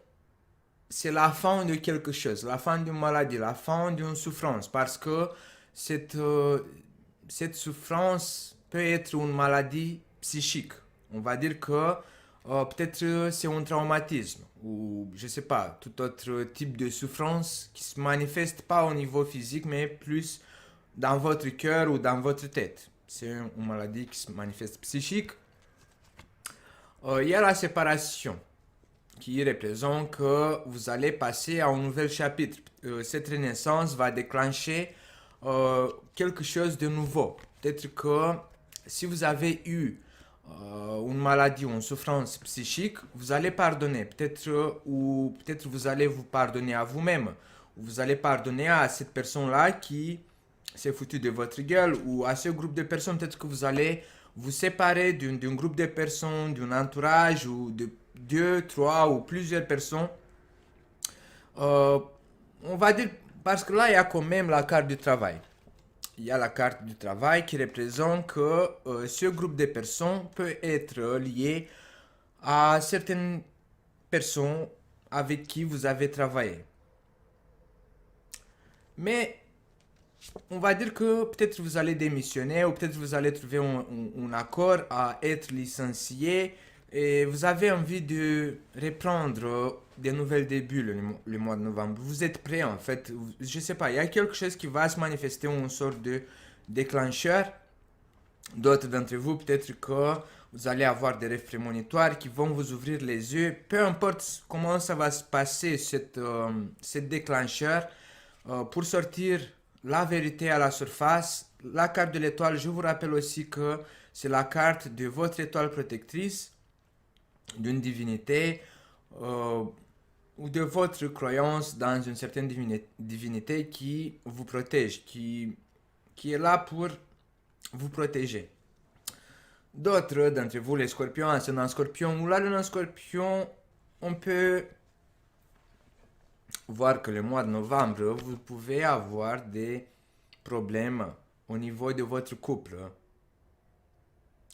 c'est la fin de quelque chose, la fin d'une maladie, la fin d'une souffrance, parce que cette, cette souffrance peut être une maladie psychique. On va dire que peut-être c'est un traumatisme ou je sais pas, tout autre type de souffrance qui se manifeste pas au niveau physique mais plus dans votre cœur ou dans votre tête. C'est une maladie qui se manifeste psychique. Il y a la séparation qui représente que vous allez passer à un nouvel chapitre. Cette renaissance va déclencher quelque chose de nouveau. Peut-être que si vous avez eu une maladie ou une souffrance psychique, vous allez pardonner. Peut-être ou peut-être vous allez vous pardonner à vous-même. Vous allez pardonner à cette personne-là qui s'est foutue de votre gueule ou à ce groupe de personnes. Peut-être que vous allez vous séparer d'un groupe de personnes, d'un entourage ou de deux, trois ou plusieurs personnes. Euh, on va dire, parce que là, il y a quand même la carte du travail. Il y a la carte du travail qui représente que ce groupe de personnes peut être lié à certaines personnes avec qui vous avez travaillé. Mais on va dire que peut-être vous allez démissionner ou peut-être vous allez trouver un accord à être licencié et vous avez envie de reprendre des nouvelles débuts le mois de novembre. Vous êtes prêt en fait. Je sais pas, il y a quelque chose qui va se manifester, une sorte de déclencheur. D'autres d'entre vous, peut-être que vous allez avoir des rêves prémonitoires qui vont vous ouvrir les yeux. Peu importe comment ça va se passer, cette déclencheur, pour sortir la vérité à la surface. La carte de l'étoile, je vous rappelle aussi que c'est la carte de votre étoile protectrice, d'une divinité ou de votre croyance dans une certaine divinité qui vous protège, qui est là pour vous protéger. D'autres d'entre vous, les scorpions, ascendant scorpion ou la lune en scorpion, on peut voir que le mois de novembre, vous pouvez avoir des problèmes au niveau de votre couple.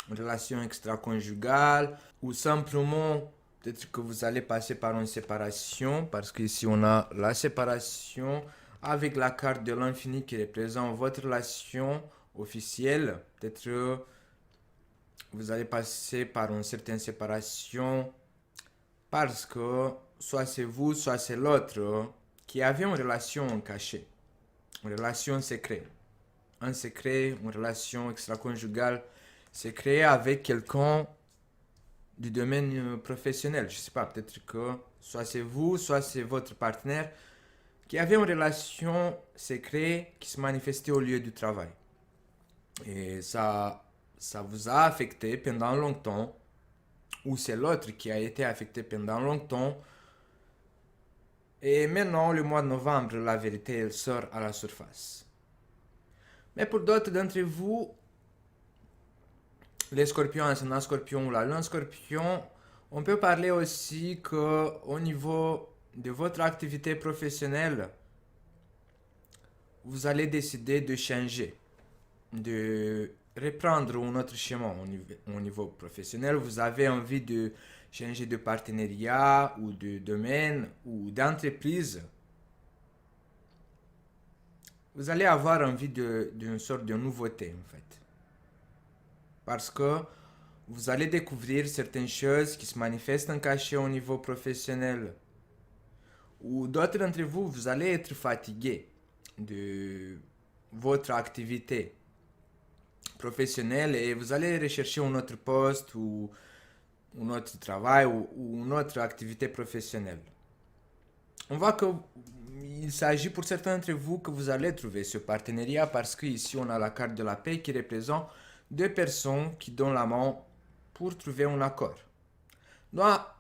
Une relation extra-conjugale ou simplement peut-être que vous allez passer par une séparation parce qu'ici on a la séparation avec la carte de l'infini qui représente votre relation officielle. Peut-être vous allez passer par une certaine séparation parce que soit c'est vous, soit c'est l'autre qui avait une relation cachée, une relation secrète. Un secret, une relation extra-conjugale secrète avec quelqu'un du domaine professionnel. Je sais pas, peut-être que soit c'est vous, soit c'est votre partenaire qui avait une relation secrète qui se manifestait au lieu du travail. Et ça vous a affecté pendant longtemps, ou c'est l'autre qui a été affecté pendant longtemps. Et maintenant, le mois de novembre, la vérité, elle sort à la surface. Mais pour d'autres d'entre vous, les scorpions, ascendant scorpion ou la lune scorpion, on peut parler aussi que au niveau de votre activité professionnelle, vous allez décider de changer, de reprendre un autre chemin au niveau professionnel. Vous avez envie de changer de partenariat ou de domaine ou d'entreprise. Vous allez avoir envie d'une sorte de nouveauté en fait. Parce que vous allez découvrir certaines choses qui se manifestent en cachet au niveau professionnel. Ou d'autres d'entre vous, vous allez être fatigué de votre activité. professionnel et vous allez rechercher un autre poste ou un autre travail ou une autre activité professionnelle. On voit que il s'agit pour certains d'entre vous que vous allez trouver ce partenariat parce qu'ici on a la carte de la paix qui représente deux personnes qui donnent la main pour trouver un accord.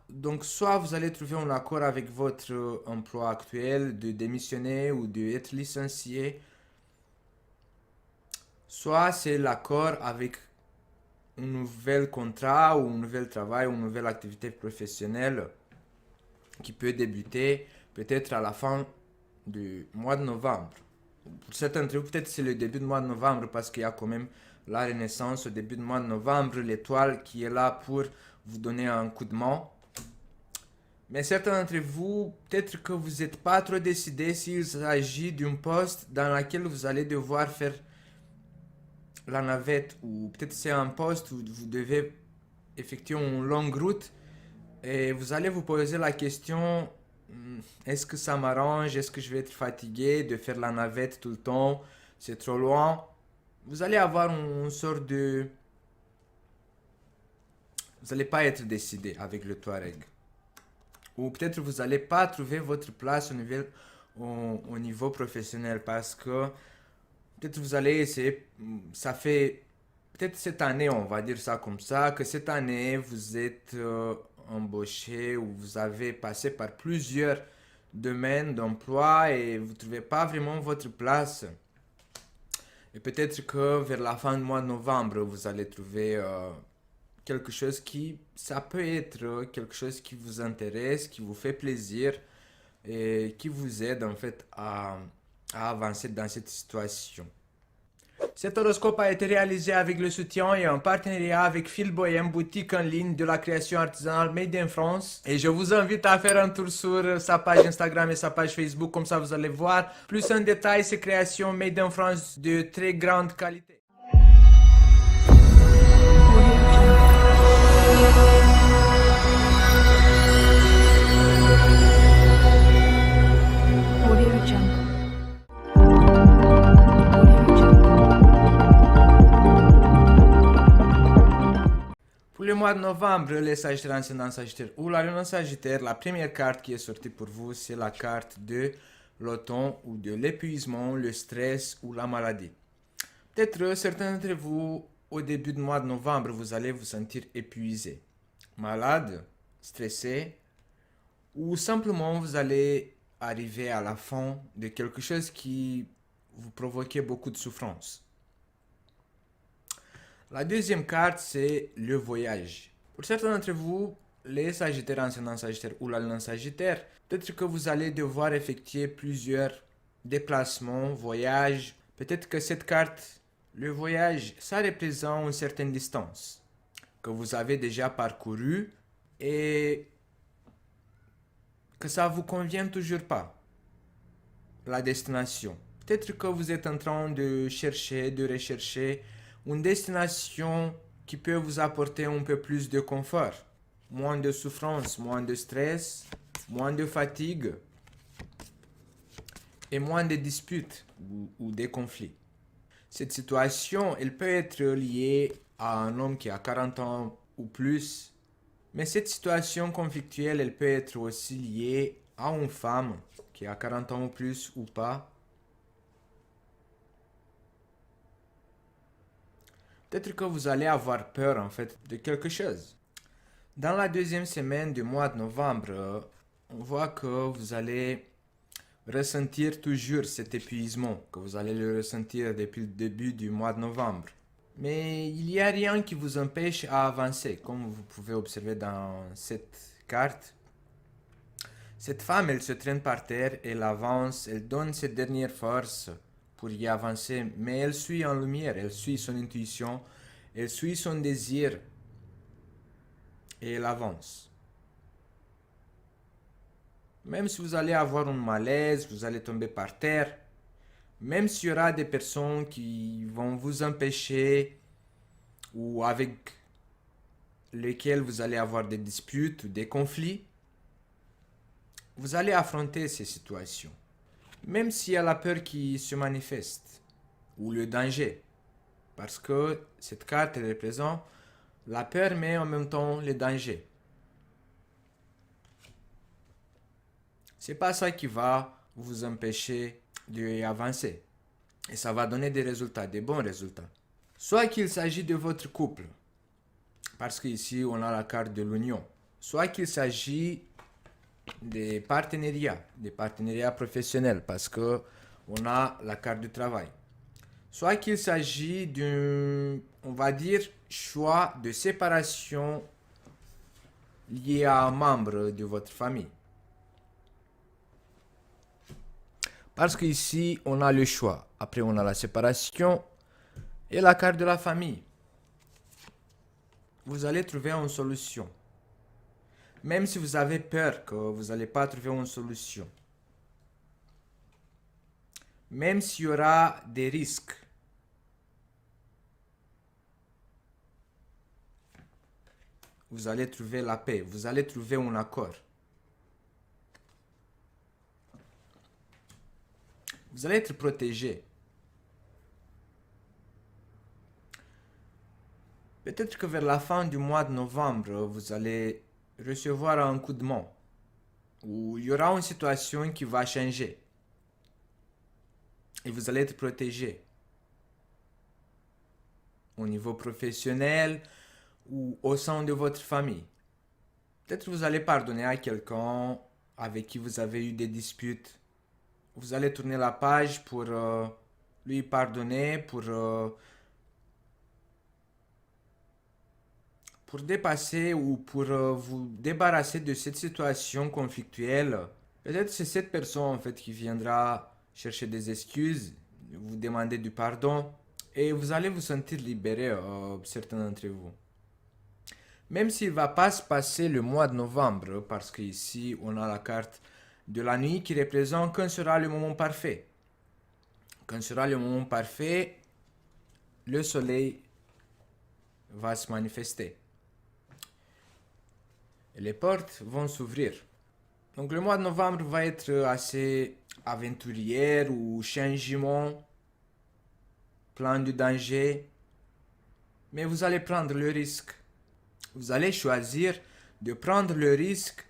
Donc soit vous allez trouver un accord avec votre emploi actuel de démissionner ou d'être licencié, soit c'est l'accord avec un nouvel contrat ou un nouvel travail ou une nouvelle activité professionnelle qui peut débuter peut-être à la fin du mois de novembre. Pour certains d'entre vous, peut-être c'est le début du mois de novembre parce qu'il y a quand même la renaissance au début du mois de novembre, l'étoile qui est là pour vous donner un coup de main. Mais certains d'entre vous, peut-être que vous n'êtes pas trop décidé s'il s'agit d'un poste dans lequel vous allez devoir faire la navette ou peut-être c'est un poste où vous devez effectuer une longue route et vous allez vous poser la question est-ce que ça m'arrange, est-ce que je vais être fatigué de faire la navette tout le temps, c'est trop loin. Vous allez avoir une sorte de... Vous n'allez pas être décidé avec le Touareg. Ou peut-être vous n'allez pas trouver votre place au niveau professionnel parce que peut-être vous allez essayer, ça fait peut-être cette année, on va dire ça comme ça, que cette année vous êtes embauché ou vous avez passé par plusieurs domaines d'emploi et vous ne trouvez pas vraiment votre place. Et peut-être que vers la fin du mois de novembre, vous allez trouver quelque chose ça peut être quelque chose qui vous intéresse, qui vous fait plaisir et qui vous aide en fait à avancer dans cette situation. Cet horoscope a été réalisé avec le soutien et en partenariat avec Phil Bohem, boutique en ligne de la création artisanale Made in France. Et je vous invite à faire un tour sur sa page Instagram et sa page Facebook, comme ça vous allez voir plus en détail ces créations Made in France de très grande qualité. Pour le mois de novembre, les Sagittaires ascendant Sagittaire ou la Lune en Sagittaire, la première carte qui est sortie pour vous, c'est la carte de l'automne ou de l'épuisement, le stress ou la maladie. Peut-être certains d'entre vous, au début du mois de novembre, vous allez vous sentir épuisé, malade, stressé, ou simplement vous allez arriver à la fin de quelque chose qui vous provoquait beaucoup de souffrance. La deuxième carte, c'est le voyage. Pour certains d'entre vous, les Sagittaires ascendant Sagittaire ou la Lune en Sagittaire, peut-être que vous allez devoir effectuer plusieurs déplacements, voyages. Peut-être que cette carte, le voyage, ça représente une certaine distance que vous avez déjà parcourue et que ça vous convient toujours pas, la destination. Peut-être que vous êtes en train de rechercher une destination qui peut vous apporter un peu plus de confort, moins de souffrance, moins de stress, moins de fatigue et moins de disputes ou de conflits. Cette situation, elle peut être liée à un homme qui a 40 ans ou plus, mais cette situation conflictuelle, elle peut être aussi liée à une femme qui a 40 ans ou plus ou pas. Peut-être que vous allez avoir peur en fait de quelque chose. Dans la deuxième semaine du mois de novembre, on voit que vous allez ressentir toujours cet épuisement, que vous allez le ressentir depuis le début du mois de novembre. Mais il n'y a rien qui vous empêche à avancer, comme vous pouvez observer dans cette carte. Cette femme, elle se traîne par terre, elle avance, elle donne ses dernières forces pour y avancer, mais elle suit en lumière, elle suit son intuition, elle suit son désir et elle avance. Même si vous allez avoir un malaise, vous allez tomber par terre, même s'il y aura des personnes qui vont vous empêcher ou avec lesquelles vous allez avoir des disputes ou des conflits, vous allez affronter ces situations. Même s'il y a la peur qui se manifeste ou le danger, Parce que cette carte elle représente la peur, mais en même temps les dangers. C'est pas ça qui va vous empêcher d'avancer. Et ça va donner des résultats, des bons résultats. Soit qu'il s'agit de votre couple, parce qu'ici on a la carte de l'union. Soit qu'il s'agit des partenariats professionnels, parce que on a la carte du travail. Soit qu'il s'agit d'un, on va dire, choix de séparation lié à un membre de votre famille. Parce qu'ici, on a le choix. Après, on a la séparation et la carte de la famille. Vous allez trouver une solution. Même si vous avez peur que vous n'allez pas trouver une solution. Même s'il y aura des risques. Vous allez trouver la paix. Vous allez trouver un accord. Vous allez être protégé. Peut-être que vers la fin du mois de novembre, vous allez recevoir un coup de main. Ou il y aura une situation qui va changer. Et vous allez être protégé. Au niveau professionnel ou au sein de votre famille. Peut-être que vous allez pardonner à quelqu'un avec qui vous avez eu des disputes. Vous allez tourner la page pour lui pardonner, pour dépasser ou pour vous débarrasser de cette situation conflictuelle. Peut-être c'est cette personne en fait qui viendra chercher des excuses, vous demander du pardon et vous allez vous sentir libéré, certains d'entre vous. Même s'il ne va pas se passer le mois de novembre, parce qu'ici on a la carte de la nuit qui représente quand sera le moment parfait. Quand sera le moment parfait, le soleil va se manifester. Et les portes vont s'ouvrir. Donc le mois de novembre va être assez aventurier ou changement, plein de dangers. Mais vous allez prendre le risque. Vous allez choisir de prendre le risque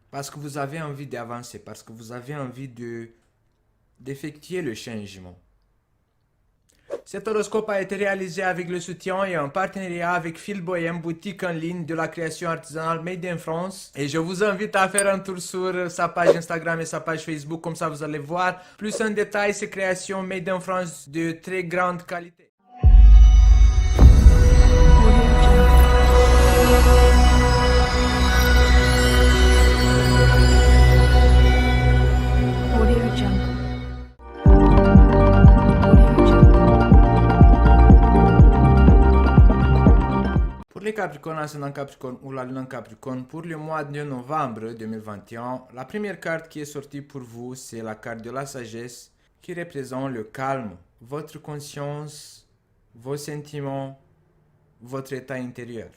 parce que vous avez envie d'avancer, parce que vous avez envie d'effectuer le changement. Cet horoscope a été réalisé avec le soutien et en partenariat avec Phil Bohem, boutique en ligne de la création artisanale Made in France. Et je vous invite à faire un tour sur sa page Instagram et sa page Facebook, comme ça vous allez voir plus en détail ces créations Made in France de très grande qualité. Pour les Capricornes, ascendant Capricorne ou la lune en Capricorne, pour le mois de novembre 2021, la première carte qui est sortie pour vous, c'est la carte de la sagesse qui représente le calme, votre conscience, vos sentiments, votre état intérieur.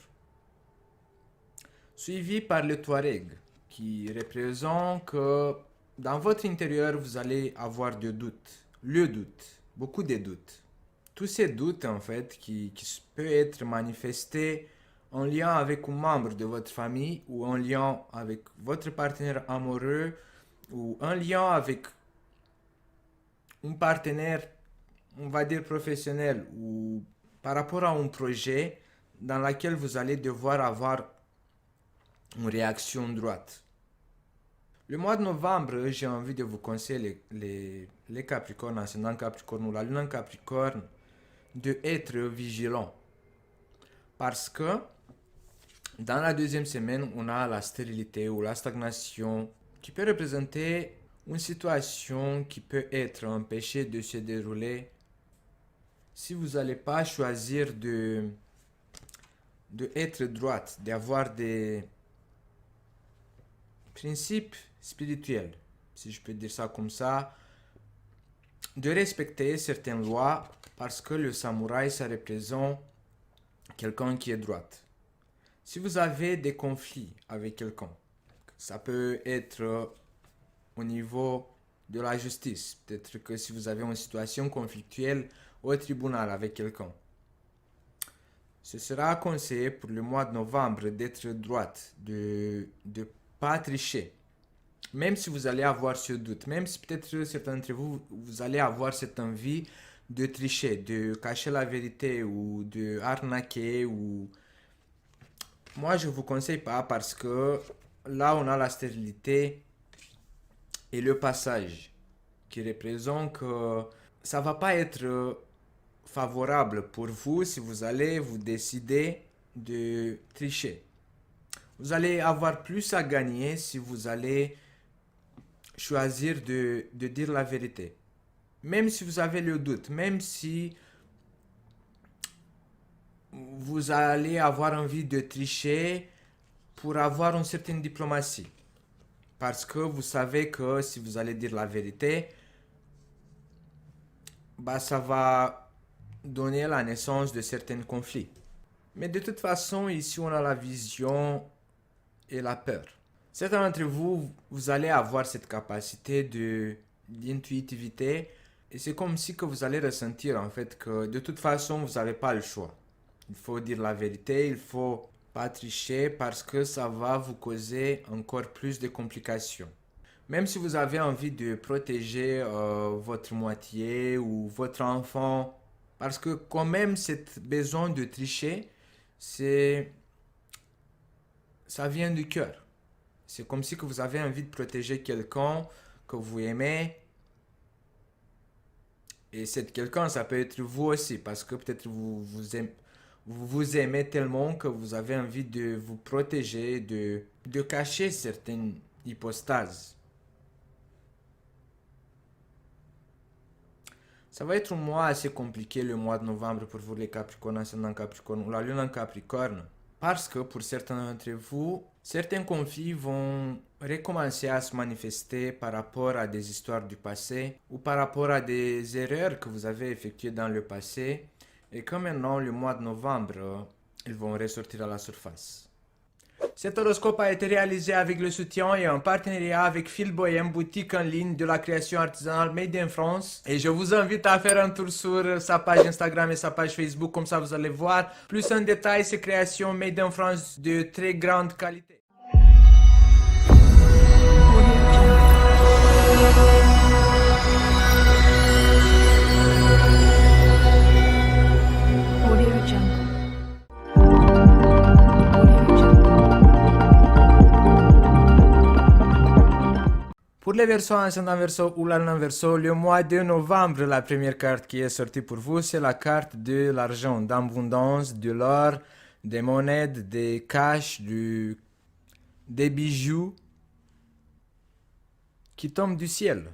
Suivi par le Touareg qui représente que dans votre intérieur, vous allez avoir des doutes, le doute, beaucoup de doutes. Tous ces doutes, en fait, qui peuvent être manifestés en lien avec un membre de votre famille ou en lien avec votre partenaire amoureux ou en lien avec un partenaire, on va dire professionnel ou par rapport à un projet dans lequel vous allez devoir avoir une réaction droite. Le mois de novembre, j'ai envie de vous conseiller les Capricornes, ascendant Capricorne ou la lune en Capricorne, de être vigilant. Parce que dans la deuxième semaine, on a la stérilité ou la stagnation qui peut représenter une situation qui peut être empêchée de se dérouler si vous n'allez pas choisir de être droite, d'avoir des principes spirituels, si je peux dire ça comme ça, de respecter certaines lois parce que le samouraï, ça représente quelqu'un qui est droite. Si vous avez des conflits avec quelqu'un, ça peut être au niveau de la justice. Peut-être que si vous avez une situation conflictuelle au tribunal avec quelqu'un, Ce sera conseillé pour le mois de novembre d'être droite, de ne pas tricher. Même si vous allez avoir ce doute, même si peut-être certains d'entre vous, vous allez avoir cette envie de tricher, de cacher la vérité ou de arnaquer ou... Moi, je vous conseille pas parce que là, on a la stérilité et le passage qui représente que ça va pas être favorable pour vous si vous allez vous décider de tricher. Vous allez avoir plus à gagner si vous allez choisir de dire la vérité. Même si vous avez le doute, même si vous allez avoir envie de tricher pour avoir une certaine diplomatie. Parce que vous savez que si vous allez dire la vérité, bah, ça va donner la naissance de certains conflits. Mais de toute façon, ici, on a la vision et la peur. Certains d'entre vous, vous allez avoir cette capacité d'intuitivité et c'est comme si que vous allez ressentir en fait que de toute façon, vous n'avez pas le choix. Il faut dire la vérité, il faut pas tricher parce que ça va vous causer encore plus de complications. Même si vous avez envie de protéger votre moitié ou votre enfant, parce que quand même cette besoin de tricher, ça vient du cœur. C'est comme si que vous avez envie de protéger quelqu'un que vous aimez. Et cet quelqu'un, ça peut être vous aussi, parce que peut-être vous aimez tellement que vous avez envie de vous protéger, de cacher certaines hypostases. Ça va être un mois assez compliqué le mois de novembre pour vous les Capricornes, ascendant Capricorne ou la Lune en Capricorne. Parce que pour certains d'entre vous, certains conflits vont recommencer à se manifester par rapport à des histoires du passé ou par rapport à des erreurs que vous avez effectuées dans le passé et que maintenant, le mois de novembre, ils vont ressortir à la surface. Cet horoscope a été réalisé avec le soutien et en partenariat avec Phil Bohem, boutique en ligne de la création artisanale Made in France. Et je vous invite à faire un tour sur sa page Instagram et sa page Facebook, comme ça vous allez voir plus en détail ces créations Made in France de très grande qualité. Pour les Verseaux, ascendant Verseau ou la Lune Verseau, le mois de novembre, la première carte qui est sortie pour vous, c'est la carte de l'argent, d'abondance, de l'or, des monnaies, des cash, des bijoux qui tombent du ciel.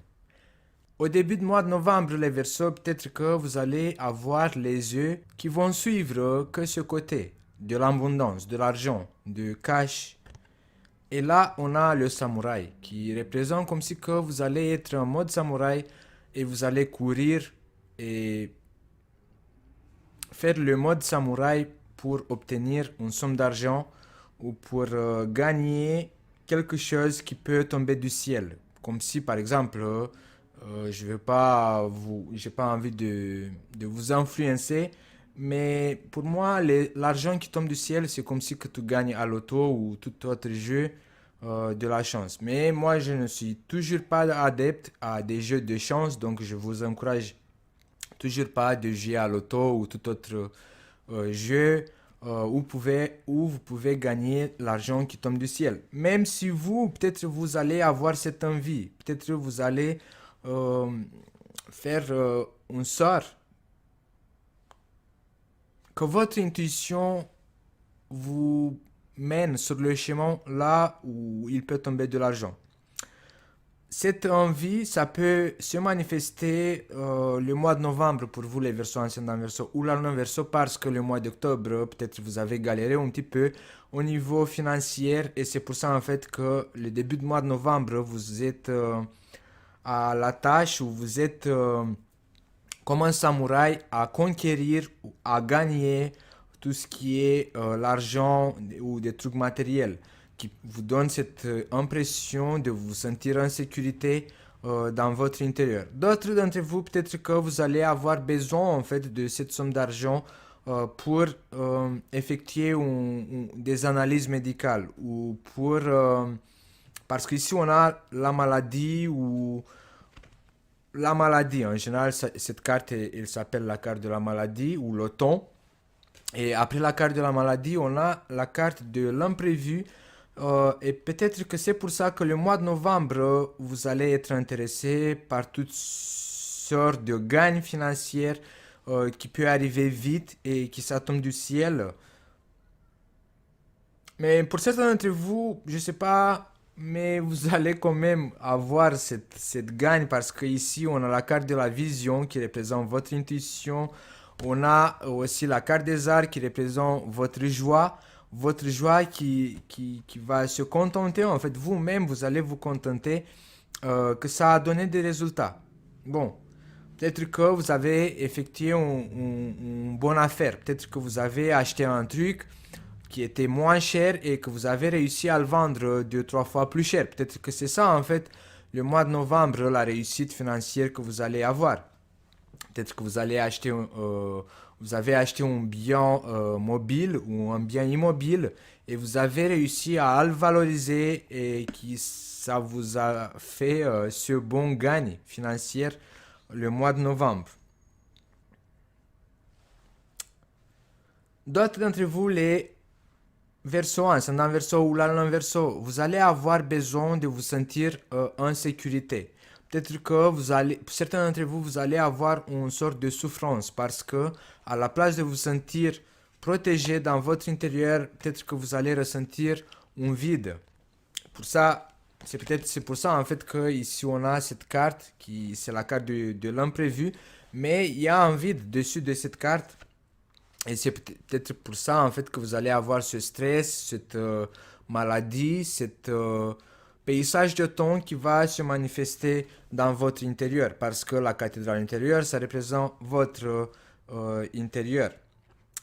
Au début du mois de novembre, les Verseaux, peut-être que vous allez avoir les yeux qui vont suivre que ce côté de l'abondance, de l'argent, du cash. Et là, on a le samouraï qui représente comme si que vous allez être en mode samouraï et vous allez courir et faire le mode samouraï pour obtenir une somme d'argent ou pour gagner quelque chose qui peut tomber du ciel. Comme si, par exemple, j'ai pas envie de vous influencer, mais pour moi, l'argent qui tombe du ciel, c'est comme si que tu gagnes à l'auto ou tout autre jeu de la chance. Mais moi, je ne suis toujours pas adepte à des jeux de chance, donc je vous encourage toujours pas de jouer à l'auto ou tout autre jeu où vous pouvez gagner l'argent qui tombe du ciel. Même si vous, peut-être vous allez avoir cette envie, peut-être vous allez faire un sort que votre intuition vous mène sur le chemin là où il peut tomber de l'argent. Cette envie, ça peut se manifester le mois de novembre pour vous les Verseaux, ascendant Verseau ou la Lune Verseau, parce que le mois d'octobre, peut-être vous avez galéré un petit peu au niveau financier et c'est pour ça en fait que le début du mois de novembre, vous êtes à la tâche où vous êtes comme un samouraï à conquérir ou à gagner tout ce qui est l'argent ou des trucs matériels qui vous donne cette impression de vous sentir en sécurité dans votre intérieur. D'autres d'entre vous, peut-être que vous allez avoir besoin en fait de cette somme d'argent pour effectuer des analyses médicales ou pour parce qu'ici on a la maladie ou la maladie en général cette carte elle s'appelle la carte de la maladie ou l'automne. Et après la carte de la maladie, on a la carte de l'imprévu. Et peut-être que c'est pour ça que le mois de novembre, vous allez être intéressé par toutes sortes de gains financiers qui peuvent arriver vite et qui ça tombe du ciel. Mais pour certains d'entre vous, je sais pas, mais vous allez quand même avoir cette gagne parce que ici on a la carte de la vision qui représente votre intuition. On a aussi la carte des arts qui représente votre joie qui va se contenter. En fait, vous-même, vous allez vous contenter que ça a donné des résultats. Bon, peut-être que vous avez effectué une bonne affaire. Peut-être que vous avez acheté un truc qui était moins cher et que vous avez réussi à le vendre deux, trois fois plus cher. Peut-être que c'est ça, en fait, le mois de novembre, la réussite financière que vous allez avoir. Peut-être que vous allez acheter, vous avez acheté un bien mobile ou un bien immobile et vous avez réussi à le valoriser et qui ça vous a fait ce bon gain financier le mois de novembre. D'autres d'entre vous, les verso ascendant verso ou l'allant verso, vous allez avoir besoin de vous sentir en sécurité. Peut-être que vous allez, pour certains d'entre vous, vous allez avoir une sorte de souffrance parce que à la place de vous sentir protégé dans votre intérieur, peut-être que vous allez ressentir un vide. Pour ça, c'est pour ça en fait que ici on a cette carte qui c'est la carte de l'imprévu, mais il y a un vide dessus de cette carte. Et c'est peut-être pour ça en fait que vous allez avoir ce stress, cette maladie, cet paysage de ton qui va se manifester dans votre intérieur. Parce que la cathédrale intérieure, ça représente votre intérieur.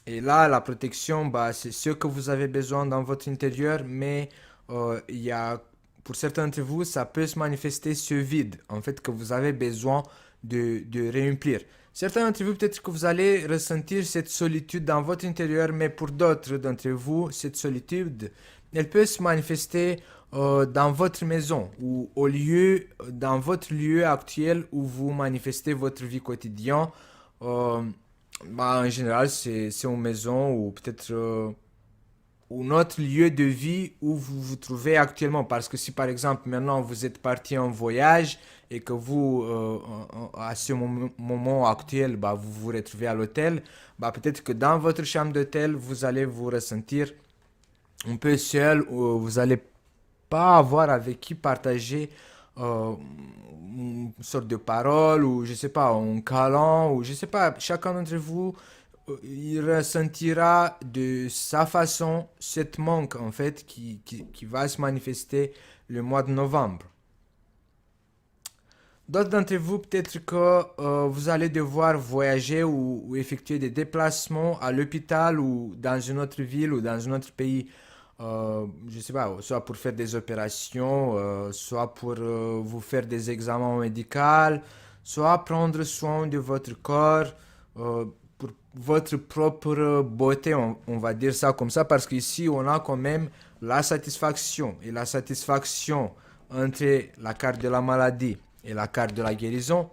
Et là, la protection, bah, c'est ce que vous avez besoin dans votre intérieur, mais il y a, pour certains d'entre vous, ça peut se manifester ce vide, en fait, que vous avez besoin de réumplir. Certains d'entre vous, peut-être que vous allez ressentir cette solitude dans votre intérieur, mais pour d'autres d'entre vous, cette solitude, elle peut se manifester dans votre maison ou au lieu, dans votre lieu actuel où vous manifestez votre vie quotidienne. Euh, Bah, en général, c'est une maison ou peut-être un autre lieu de vie où vous vous trouvez actuellement. Parce que si par exemple maintenant vous êtes parti en voyage et que vous, à ce moment actuel, bah, vous vous retrouvez à l'hôtel, bah, peut-être que dans votre chambre d'hôtel, vous allez vous ressentir un peu seul ou vous n'allez pas avoir avec qui partager une sorte de parole ou je sais pas, un câlin ou je sais pas, chacun d'entre vous il ressentira de sa façon cette manque en fait qui va se manifester le mois de novembre. D'autres d'entre vous, peut-être que vous allez devoir voyager ou effectuer des déplacements à l'hôpital ou dans une autre ville ou dans un autre pays. Je sais pas, soit pour faire des opérations, soit pour vous faire des examens médicaux, soit prendre soin de votre corps euh, pour votre propre beauté, on va dire ça comme ça, parce qu'ici on a quand même la satisfaction et la satisfaction entre la carte de la maladie et la carte de la guérison.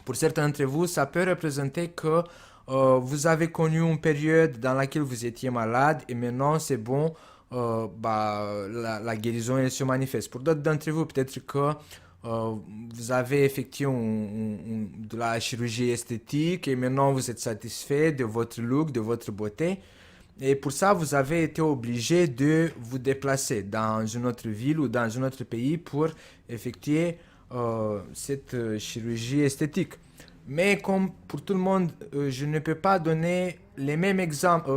Pour certains d'entre vous, ça peut représenter que vous avez connu une période dans laquelle vous étiez malade et maintenant c'est bon, bah, la guérison elle se manifeste. Pour d'autres d'entre vous, peut-être que vous avez effectué de la chirurgie esthétique et maintenant vous êtes satisfait de votre look, de votre beauté. Et pour ça, vous avez été obligé de vous déplacer dans une autre ville ou dans un autre pays pour effectuer cette chirurgie esthétique. Mais comme pour tout le monde, je ne peux pas donner les mêmes exemples,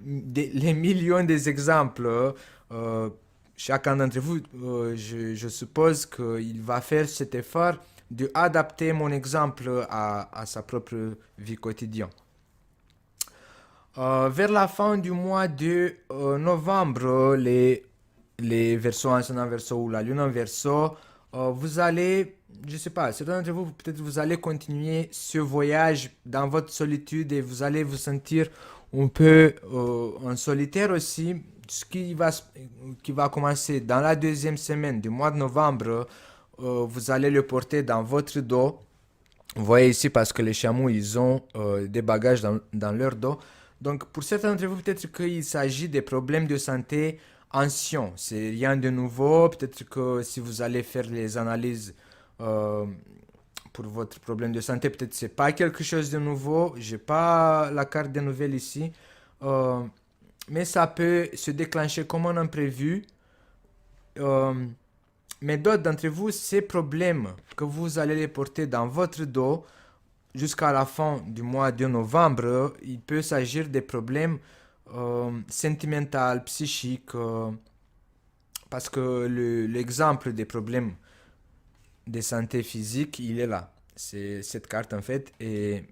les millions des exemples. Chacun d'entre vous, je suppose qu'il va faire cet effort de adapter mon exemple à sa propre vie quotidienne. Vers la fin du mois de novembre, les versos ascendant verso ou la lune en verso, vous allez je sais pas, certains d'entre vous, peut-être vous allez continuer ce voyage dans votre solitude et vous allez vous sentir un peu en solitaire aussi. Qui va commencer dans la deuxième semaine du mois de novembre, vous allez le porter dans votre dos. Vous voyez ici parce que les chameaux, ils ont des bagages dans leur dos. Donc, pour certains d'entre vous, peut-être qu'il s'agit des problèmes de santé anciens. C'est rien de nouveau. Peut-être que si vous allez faire les analyses euh, pour votre problème de santé, peut-être que c'est pas quelque chose de nouveau. J'ai pas la carte des nouvelles ici. Euh, mais ça peut se déclencher comme un imprévu. Euh, mais d'autres d'entre vous, ces problèmes que vous allez les porter dans votre dos jusqu'à la fin du mois de novembre, il peut s'agir des problèmes sentimentaux, psychiques, parce que l'exemple des problèmes de santé physique, il est là. C'est cette carte en fait, et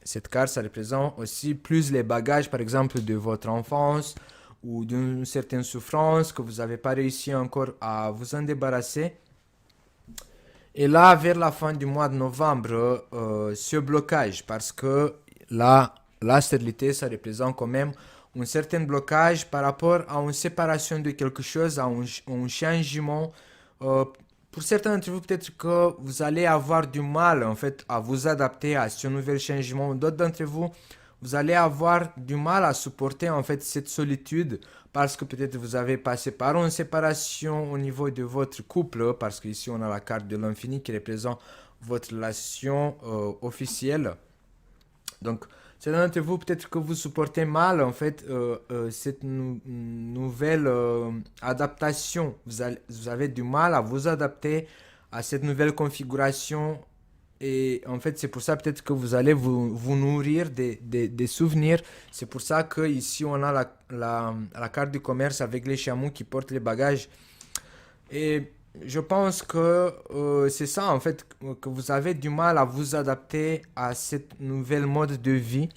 cette carte, ça représente aussi plus les bagages, par exemple, de votre enfance ou d'une certaine souffrance que vous n'avez pas réussi encore à vous en débarrasser. Et là, vers la fin du mois de novembre, ce blocage, parce que là, la stérilité, ça représente quand même un certain blocage par rapport à une séparation de quelque chose, à un changement. Euh, pour certains d'entre vous, peut-être que vous allez avoir du mal en fait à vous adapter à ce nouvel changement. D'autres d'entre vous, vous allez avoir du mal à supporter en fait cette solitude parce que peut-être vous avez passé par une séparation au niveau de votre couple, parce qu'ici on a la carte de l'infini qui représente votre relation officielle. Donc, certains d'entre vous, peut-être que vous supportez mal en fait cette nouvelle adaptation. Vous avez du mal à vous adapter à cette nouvelle configuration et en fait, c'est pour ça peut-être que vous allez vous nourrir des souvenirs. C'est pour ça que ici on a la carte du commerce avec les chameaux qui portent les bagages. Et je pense que c'est ça en fait, que vous avez du mal à vous adapter à cette nouvelle mode de vie.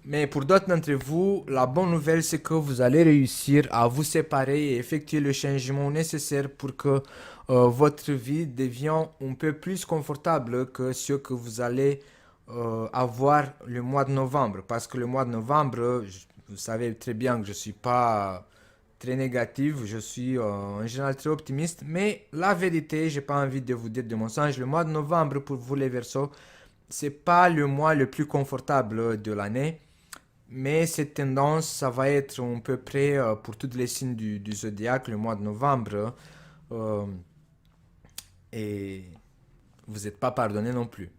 Mais pour d'autres d'entre vous, la bonne nouvelle, c'est que vous allez réussir à vous séparer et effectuer le changement nécessaire pour que votre vie devienne un peu plus confortable que ce que vous allez avoir le mois de novembre. Parce que le mois de novembre, vous savez très bien que je ne suis pas très négatif, je suis en général très optimiste. Mais la vérité, j'ai pas envie de vous dire de mensonge, le mois de novembre pour vous les Verseaux, c'est pas le mois le plus confortable de l'année. Mais cette tendance, ça va être à peu près pour tous les signes du zodiaque le mois de novembre. Euh, et vous n'êtes pas pardonné non plus.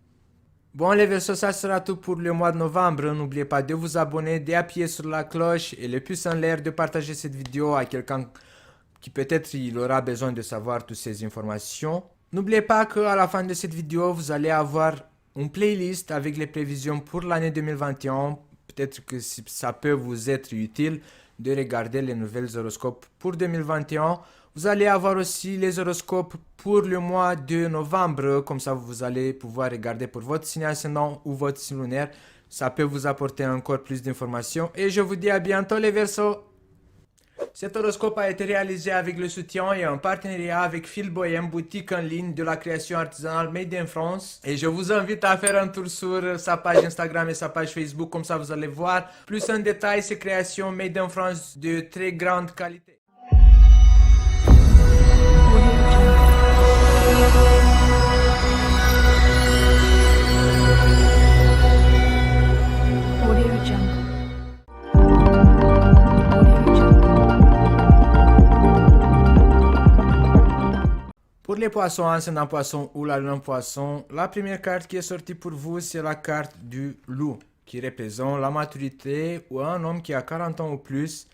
Bon les Verseaux, ça sera tout pour le mois de novembre. N'oubliez pas de vous abonner, d'appuyer sur la cloche et le pouce en l'air, de partager cette vidéo à quelqu'un qui peut-être il aura besoin de savoir toutes ces informations. N'oubliez pas qu'à la fin de cette vidéo, vous allez avoir une playlist avec les prévisions pour l'année 2021. Peut-être que ça peut vous être utile de regarder les nouvelles horoscopes pour 2021. Vous allez avoir aussi les horoscopes pour le mois de novembre. Comme ça, vous allez pouvoir regarder pour votre signe ascendant ou votre signe lunaire. Ça peut vous apporter encore plus d'informations. Et je vous dis à bientôt les Verseaux. Cet horoscope a été réalisé avec le soutien et en partenariat avec Phil Bohem, boutique en ligne de la création artisanale Made in France. Et je vous invite à faire un tour sur sa page Instagram et sa page Facebook, comme ça vous allez voir plus en détail ces créations Made in France de très grande qualité. Pour les poissons, ascendant poisson ou la lune en poisson, la première carte qui est sortie pour vous, c'est la carte du loup, qui représente la maturité ou un homme qui a 40 ans ou plus.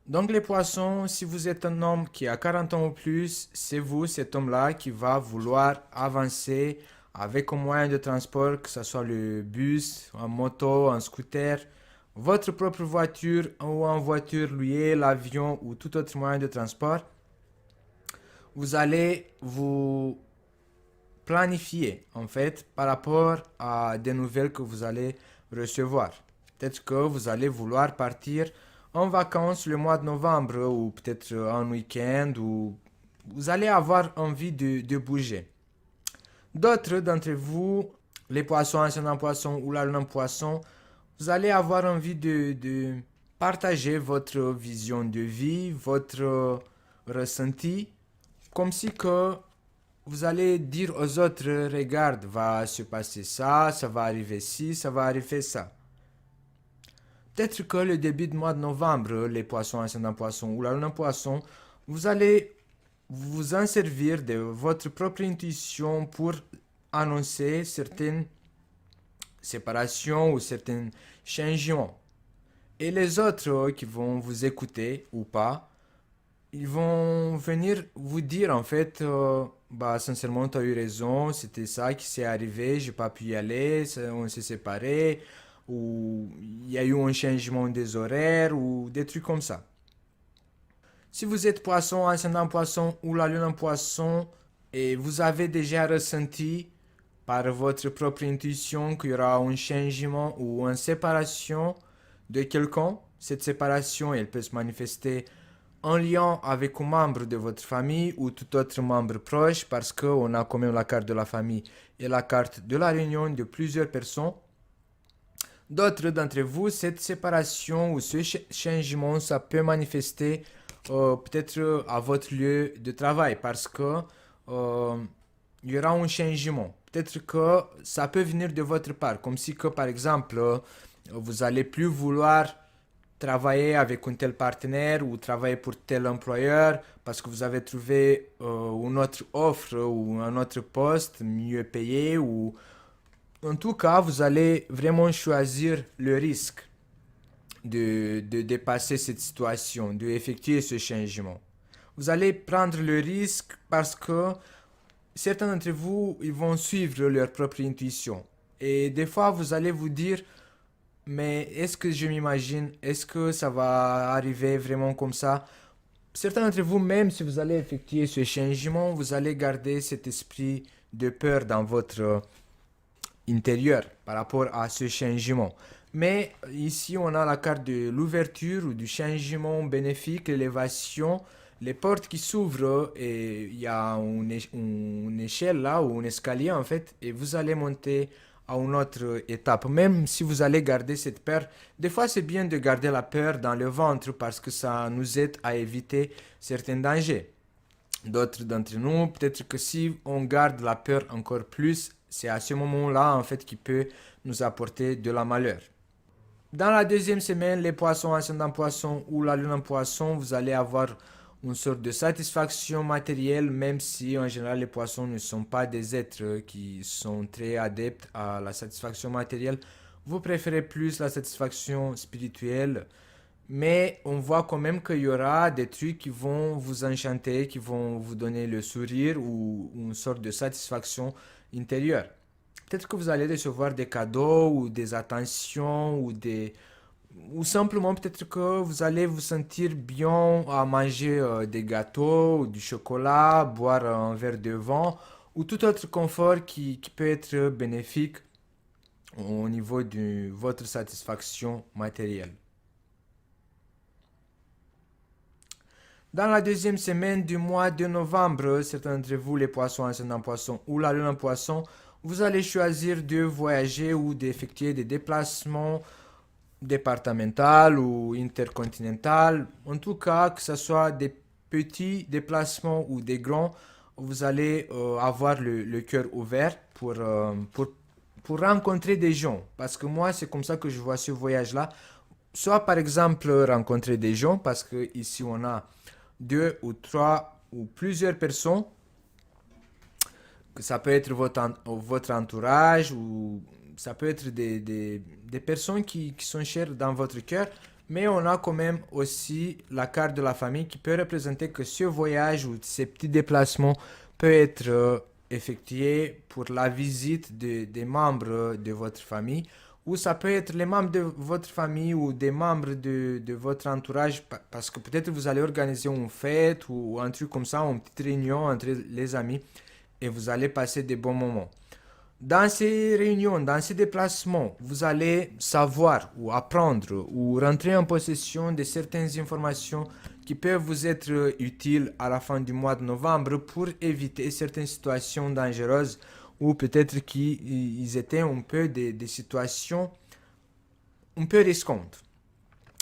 Donc les poissons, si vous êtes un homme qui a 40 ans ou plus, c'est vous, cet homme-là, qui va vouloir avancer avec un moyen de transport, que ce soit le bus, un moto, un scooter, votre propre voiture ou une voiture louée, l'avion ou tout autre moyen de transport. Vous allez vous planifier en fait par rapport à des nouvelles que vous allez recevoir. Peut-être que vous allez vouloir partir en vacances le mois de novembre ou peut-être un week-end ou vous allez avoir envie de bouger. D'autres d'entre vous, les poissons, ascendant poisson ou la lune en poisson, vous allez avoir envie de partager votre vision de vie, votre ressenti, comme si que vous allez dire aux autres, regarde, va se passer ça, ça va arriver ci, ça va arriver ça. Peut-être que le début du mois de novembre, les poissons, ascendant poisson ou la lune en poisson, vous allez vous en servir de votre propre intuition pour annoncer certaines séparations ou certains changements. Et les autres qui vont vous écouter ou pas, ils vont venir vous dire en fait, bah sincèrement tu as eu raison, c'était ça qui s'est arrivé, j'ai pas pu y aller, on s'est séparés, ou il y a eu un changement des horaires ou des trucs comme ça. Si vous êtes poisson, ascendant poisson ou la lune en poisson et vous avez déjà ressenti par votre propre intuition qu'il y aura un changement ou une séparation de quelqu'un, cette séparation elle peut se manifester en lien avec un membre de votre famille ou tout autre membre proche parce qu'on a quand même la carte de la famille et la carte de la réunion de plusieurs personnes. D'autres d'entre vous, cette séparation ou ce changement, ça peut manifester peut-être à votre lieu de travail parce que il y aura un changement. Peut-être que ça peut venir de votre part, comme si que par exemple vous allez plus vouloir travailler avec un tel partenaire ou travailler pour tel employeur parce que vous avez trouvé une autre offre ou un autre poste mieux payé ou en tout cas vous allez vraiment choisir le risque de dépasser cette situation, de effectuer ce changement. Vous allez prendre le risque parce que certains d'entre vous ils vont suivre leur propre intuition et des fois vous allez vous dire mais est-ce que je m'imagine, est-ce que ça va arriver vraiment comme ça? Certains d'entre vous, même si vous allez effectuer ce changement, vous allez garder cet esprit de peur dans votre intérieur par rapport à ce changement. Mais ici, on a la carte de l'ouverture ou du changement bénéfique, l'élévation, les portes qui s'ouvrent et il y a une échelle là ou un escalier en fait et vous allez monter à une autre étape. Même si vous allez garder cette peur, des fois c'est bien de garder la peur dans le ventre parce que ça nous aide à éviter certains dangers. D'autres d'entre nous, peut-être que si on garde la peur encore plus, c'est à ce moment-là en fait qui peut nous apporter de la malheur. Dans la deuxième semaine, les poissons, ascendant poisson ou la lune en poisson, vous allez avoir une sorte de satisfaction matérielle, même si en général les poissons ne sont pas des êtres qui sont très adeptes à la satisfaction matérielle. Vous préférez plus la satisfaction spirituelle, mais on voit quand même qu'il y aura des trucs qui vont vous enchanter, qui vont vous donner le sourire ou une sorte de satisfaction intérieure. Peut-être que vous allez recevoir des cadeaux ou des attentions ou simplement peut-être que vous allez vous sentir bien à manger des gâteaux ou du chocolat, boire un verre de vin ou tout autre confort qui peut être bénéfique au niveau de votre satisfaction matérielle. Dans la deuxième semaine du mois de novembre, certains d'entre vous, les poissons, ascendant poisson ou la lune en poisson, vous allez choisir de voyager ou d'effectuer des déplacements départemental ou intercontinental. En tout cas, que ce soit des petits déplacements ou des grands, vous allez avoir le cœur ouvert pour rencontrer des gens. Parce que moi, c'est comme ça que je vois ce voyage-là. Soit par exemple rencontrer des gens, parce que ici on a deux ou trois ou plusieurs personnes, que ça peut être votre entourage ou ça peut être des personnes qui sont chères dans votre cœur, mais on a quand même aussi la carte de la famille qui peut représenter que ce voyage ou ces petits déplacements peut être effectué pour la visite des membres de votre famille, ou ça peut être les membres de votre famille ou des membres de votre entourage, parce que peut-être vous allez organiser une fête ou un truc comme ça, une petite réunion entre les amis, et vous allez passer des bons moments. Dans ces réunions, dans ces déplacements, vous allez savoir ou apprendre ou rentrer en possession de certaines informations qui peuvent vous être utiles à la fin du mois de novembre pour éviter certaines situations dangereuses ou peut-être qu'ils étaient un peu des situations un peu risquantes.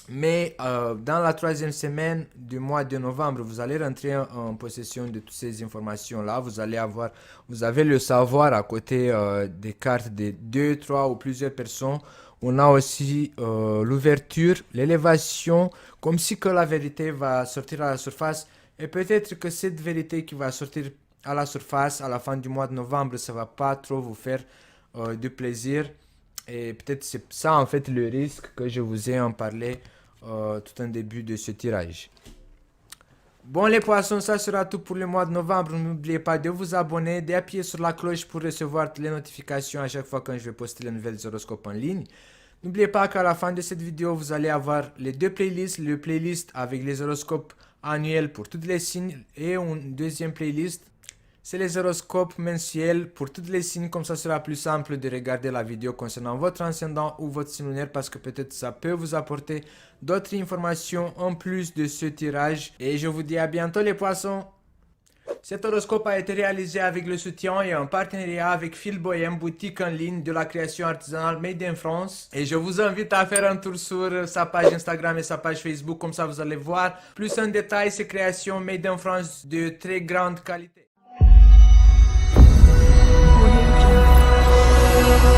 Mais dans la troisième semaine du mois de novembre, vous allez rentrer en possession de toutes ces informations-là. Vous avez le savoir à côté des cartes de deux, trois ou plusieurs personnes. On a aussi l'ouverture, l'élévation, comme si que la vérité va sortir à la surface. Et peut-être que cette vérité qui va sortir à la surface à la fin du mois de novembre, ça va pas trop vous faire du plaisir. Et peut-être c'est ça en fait le risque que je vous ai en parlé tout en début de ce tirage. Bon les poissons, ça sera tout pour le mois de novembre. N'oubliez pas de vous abonner, d'appuyer sur la cloche pour recevoir les notifications à chaque fois quand je vais poster les nouvelles horoscopes en ligne. N'oubliez pas qu'à la fin de cette vidéo, vous allez avoir les deux playlists. Le playlist avec les horoscopes annuels pour tous les signes et une deuxième playlist. C'est les horoscopes mensuels pour tous les signes, comme ça sera plus simple de regarder la vidéo concernant votre ascendant ou votre signe lunaire parce que peut-être ça peut vous apporter d'autres informations en plus de ce tirage. Et je vous dis à bientôt les poissons. Cet horoscope a été réalisé avec le soutien et en partenariat avec Phil Bohem, boutique en ligne de la création artisanale Made in France. Et je vous invite à faire un tour sur sa page Instagram et sa page Facebook, comme ça vous allez voir plus en détail ces créations Made in France de très grande qualité. Audio Jungle.